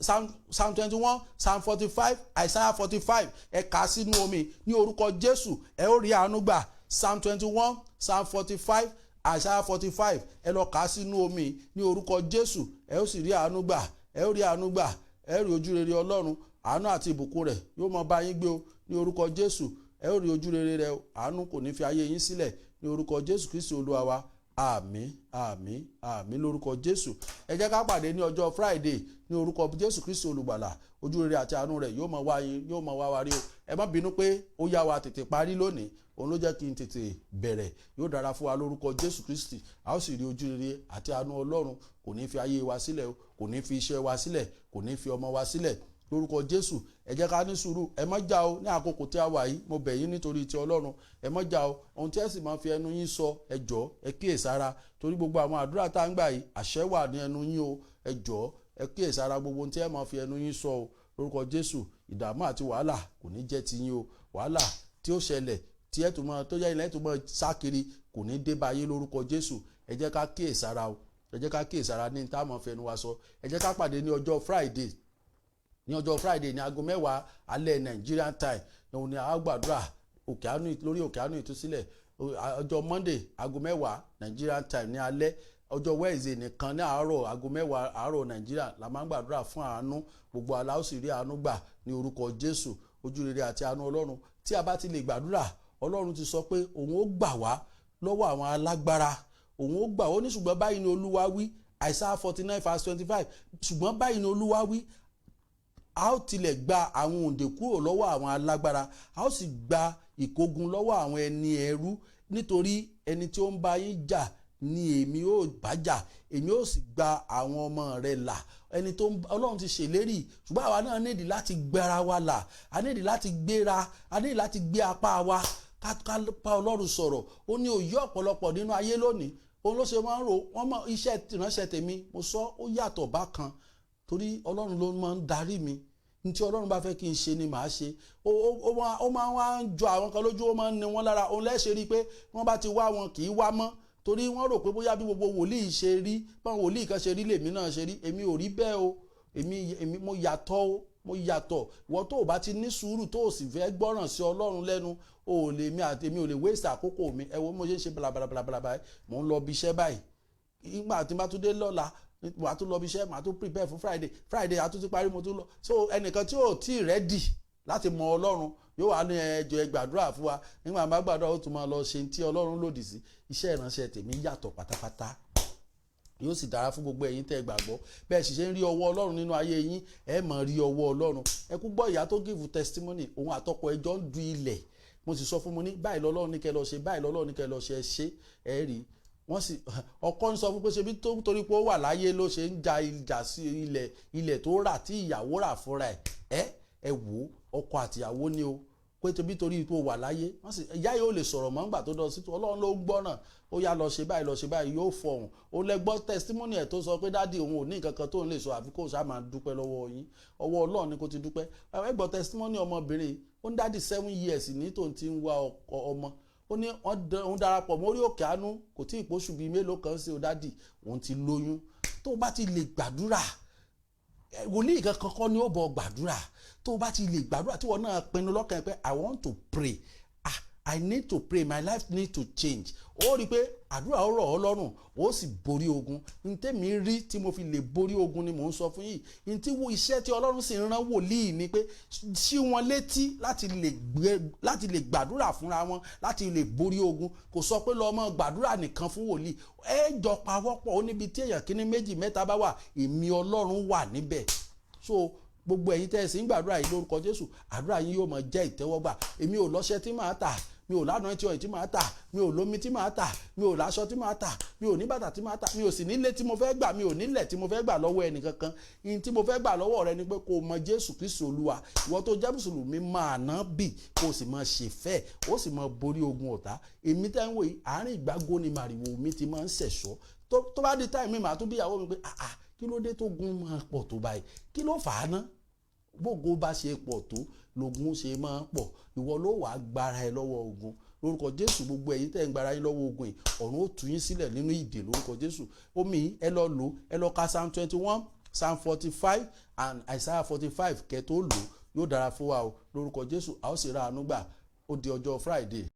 Psalm 21, Psalm 45, Isaiah 45, ẹ kà sínú omi ní orúkọ Jésù ẹ ó rí àánú gbà. Psalm 21, Psalm 45, Isaiah 45, ẹ lọ kà sínú omi ní orúkọ Jésù ẹ ó sì rí àánú gbà, ẹ ó rí àánú gbà, ẹ rí ojú rere Ọlọ́run, àánú àti ìbùkún rẹ̀ yóò máa bá yín gbé o ní orúkọ Jésù. Ẹ ó rí ojú rere rẹ̀, àánú kò ní fi ayé yín sílẹ̀ ní orúkọ Jésù Kristi Olúwa wa. Àmín, àmín, àmín lórúkọ Jésù. Ẹ jẹ́ ká pàdé ní ọjọ́ Friday ní orúkọ Jésù Kristi olùgbàlà. Ojú rere àti àánú rẹ̀ yóò máa wá yín, yóò máa wá wa rí o. Ẹ má bínú pé ó yá wa tètè parí lónìí, òun ló jẹ́ kí n tètè bẹ̀rẹ̀. Yóò dára fún wa lórúkọ Jésù Kristi. A ó sì rí ojú rere àti àánú Ọlọ́run. Kò ní fi ayé wa sílẹ̀ o, kò ní fi iṣẹ́ wa sílẹ̀, kò ní fi ọmọ wa sílẹ̀ lórúkọ Jésù. Ẹ jẹ́ ká ní sùúrù, ẹ má jà o ní àkókò tí a wà yìí. Mo bẹ̀ yín nítorí ti Ọlọ́run, ẹ má jà o. Ohun tí ẹ sì máa fi ẹnu yín sọ, ẹ jọ̀ọ́ ẹ kíyèsára, torí gbogbo àwọn àdúrà tá ń gbà yìí àṣẹ wà ní ẹnu yín o. Ẹ jọ̀ọ́ ẹ kíyèsára gbogbo ohun tí ẹ máa fi ẹnu yín sọ o lórúkọ Jésù. Ìdààmú àti wàhálà kò ní jẹ́ ti yín o. Wàhálà tí ó ṣẹlẹ̀ tí ẹ tún mọ tó jẹ́ ilẹ̀ tó mọ sákiri kò ní dé bá yín lórúkọ Jésù. Ẹ jẹ́ ká kíyèsára o, ẹ jẹ́ ká kíyèsára ní tá máa fi ẹnu wa sọ. Ẹ jẹ́ ká pàdé ní ọjọ́ Friday, ní ọjọ́ Friday ní aago 10 alẹ́ Nigerian time. Òun ni a gbàdúrà òkè àánú lórí òkè àánú ìtúsílẹ̀. Ọjọ́ Monday aago 10 Nigerian time ní alẹ́. Ọjọ́ Wednesday nìkan ní àárọ̀ aago 10 àárọ̀ Nigeria la máa ń gbàdúrà fún àánú. Gbogbo àlá ó sì rí àánú gbà ní orúkọ Jésù. Ojú rere àti àánú Ọlọ́run tí a bá ti lè gbàdúrà, Ọlọ́run ti sọ pé òun ó gbà wá lọ́wọ́ àwọn alágbára. Òun ó gbà ó ní ṣùgbọ́n báyìí ni Olúwa wí, Isaiah 49 verse 25. Ṣùgbọ́n báyìí ni Olúwa wí, a ó tilẹ̀ gba àwọn òǹdè kúrò lọ́wọ́ àwọn alágbára, a ó sì gba ìkógun lọ́wọ́ àwọn ẹni ẹrú. Nítorí ẹni tí ó ń bá yín jà ni èmi ó bá jà, èmi ó sì gba àwọn ọmọ rẹ̀ là. Ẹni tó Ọlọ́run ti ṣèlérí, ṣùgbọ́n àwa náà nídìí láti gbára wa là, a nídìí láti gbéra, a nídìí láti gbé apá wa ká bá Ọlọ́run sọ̀rọ̀. Ó ní òye ọ̀pọ̀lọpọ̀ nínú ayé lónìí, òun ló ṣe máa ń rò wọ́n mọ iṣẹ́ ìránṣẹ́ tèmi. Mo sọ ó yàtọ̀ bákan, torí Ọlọ́run ló máa ń darí mi. Ní tí Ọlọ́run bá fẹ́ kí n ṣe ni màá ṣe. Ó máa ń wá ń jọ àwọn kan lójú, ó máa ń ní wọn lára. Òun lẹ́sẹ̀ rí i pé wọ́n bá ti wá wọn kì í wá mọ́, torí wọ́n rò pé bóyá bí gbogbo wòlíì ṣe rí, báwọn wòlíì kan ṣe rí lèmi náà ṣe rí. Èmi ò rí bẹ́ẹ̀ o, èmi mo yàtọ̀ o, mo yàtọ̀. Ìwọ tó o bá ti ní sùúrù tó o sì fẹ́ gbọ́ràn sí Ọlọ́run lẹ́nu, o ò lè mi àti èmi ò lè waste àkókò mi. Ẹ wo mo ṣe ń ṣe balabalabala báyìí, mò ń lọ bí iṣẹ́ báyìí. Ìgbà tí n bá tún dé lọ́la, màá tún lọ bí iṣẹ́, màá tún prepare fún Friday a tún ti parí, mo tún lọ. So ẹnìkan tí ò tí ì rẹ́dì láti mọ Ọlọ́run yóò wá ní ẹjọ́ ẹ gbàdúrà fún wa. Nígbà máa gbàdúrà ó tún máa lọ ṣe tí Ọlọ́run lòdì sí. Iṣẹ́ ìránṣẹ́ tèmi yàtọ̀ pátápátá. Yóò sì dára fún gbogbo ẹ̀yin tẹ́ gbàgbọ́. Bẹ́ẹ̀ sì ṣe ń rí ọwọ́ Ọlọ́run nínú ayé yín, ẹ máa rí ọwọ́ Ọlọ́run. Ẹ kú gbọ́ ìyá tó give testimony, òun àtọkọ ẹjọ́ ń du ilẹ̀. Mo sì sọ fún mo ní báyìí lọ́lọ́run ní kẹ́ lọ ṣe, báyìí lọ́lọ́run ní kẹ́ lọ ṣe, ẹ ṣe ẹ rí. Wọ́n sì ọkọ ń sọ fún pé ṣe bí torí pé ó wà láyé ló ṣe ń ja ìjà sí ilẹ̀ tó rà tí ìyàwó rà fúnra ẹ wò ọkọ àtìyàwó ni o, pé tóbi torí ipò wà láyé. Wọ́n sì ìyá yóò lè sọ̀rọ̀ mọ́ ńgbà tó dọ̀ sí tó Ọlọ́run ló ń gbọ́ràn. Ó yá lọ ṣe báyìí yóò fọhùn. Ó lẹ gbọ́ testimony ẹ̀ tó sọ pé dádì òun ò ní nǹkan kan tó ń lè sọ àfi kó ṣáà máa dúpẹ́ lọ́wọ́ yín. Ọwọ́ Ọlọ́run ni kó ti dúpẹ́. Ẹ gbọ́ testimony ọmọbìnrin, ó ń dádì 7 years ní tòun ti ń wá ọmọ. Ó ní òun darapọ̀ mórí òkè àánú kò tí ì póṣù bíi mélòó kan sí o dádì òun ti lóyún. Tó bá ti lè gbàdúrà, wòlíì kankan kọ́ ni ó bọ̀ gbàdúrà. Tó bá ti lè gbàdúrà tí wọ́n náà pinnu lọ́kàn pé I want to pray, I need to pray, my life need to change. Ó rí pé àdúrà ó rọ̀ ọ́ lọ́rùn, ó sì borí ogun. Ní tèmi rí tí mo fi lè borí ogun ni mò ń sọ fún yìí. Ní tí iṣẹ́ tí Ọlọ́run sì ń rán wòlíì ni pé ṣí wọn létí láti lè gbàdúrà fúnra wọn, láti lè borí ogun. Kò sọ pé lọ mọ́ gbàdúrà nìkan fún wòlíì. Ẹ jọ pawọ́pọ̀, ó níbi tí èèyàn kíní méjì mẹ́ta bá wà, èmi Ọlọ́run wà níbẹ̀. So gbogbo ẹ̀yin tẹ́ ẹ sì ń gbàdúrà yìí lórúkọ Jésù, àdúrà yín yóò máa jẹ́ ìtẹ́wọ́gbà. Èmi ò lọ́ṣẹ́ tí màá tà, mi ò lánàá tí ọ̀yìn tí màá tà, mi ò lómi tí màá tà, mi ò láṣọ tí màá tà, mi ò ní bàtà tí màá tà, mi ò sì nílé tí mo fẹ́ gbà, mi ò nílẹ̀ tí mo fẹ́ gbà lọ́wọ́ ẹnì kankan. Ihun tí mo fẹ́ gbà lọ́wọ́ rẹ ni pé kó o mọ Jésù Kristi Olúwa. Ìwọ tó jẹ́ Mùsùlùmí máa ná bì, kó o sì máa ṣèfẹ́, ó sì máa borí ogun ọ̀tá. Èmi tẹ́ ń wò yìí, àárín ìgbàgbọ́ ni màrìwò mi ti máa ń ṣẹ̀ṣọ́. Tó bá di táì mi màá tún bí ìyàwó mi pé kí ló dé tó gun máa pọ̀ tó báyìí, kí ló fà á ná? Bógo bá ṣe pọ̀ tó lógun ṣe máa ń pọ̀. Ìwọ ló wàá gbára ẹ lọ́wọ́ ogun. Lórúkọ Jésù, gbogbo ẹ̀yin tẹ́ ń gbára yín lọ́wọ́ ogun yìí, ọ̀run ó tú yín sílẹ̀ nínú ìdè lórúkọ Jésù. Omi ẹ lọ lò, ẹ lọ ka Psalm 21, Psalm 45 and Isaiah 45 kẹ́ tó lò, yóò dára fún wa o. Lórúkọ Jésù, a ó sì ra àánú gbà. Ó di ọjọ́ Friday.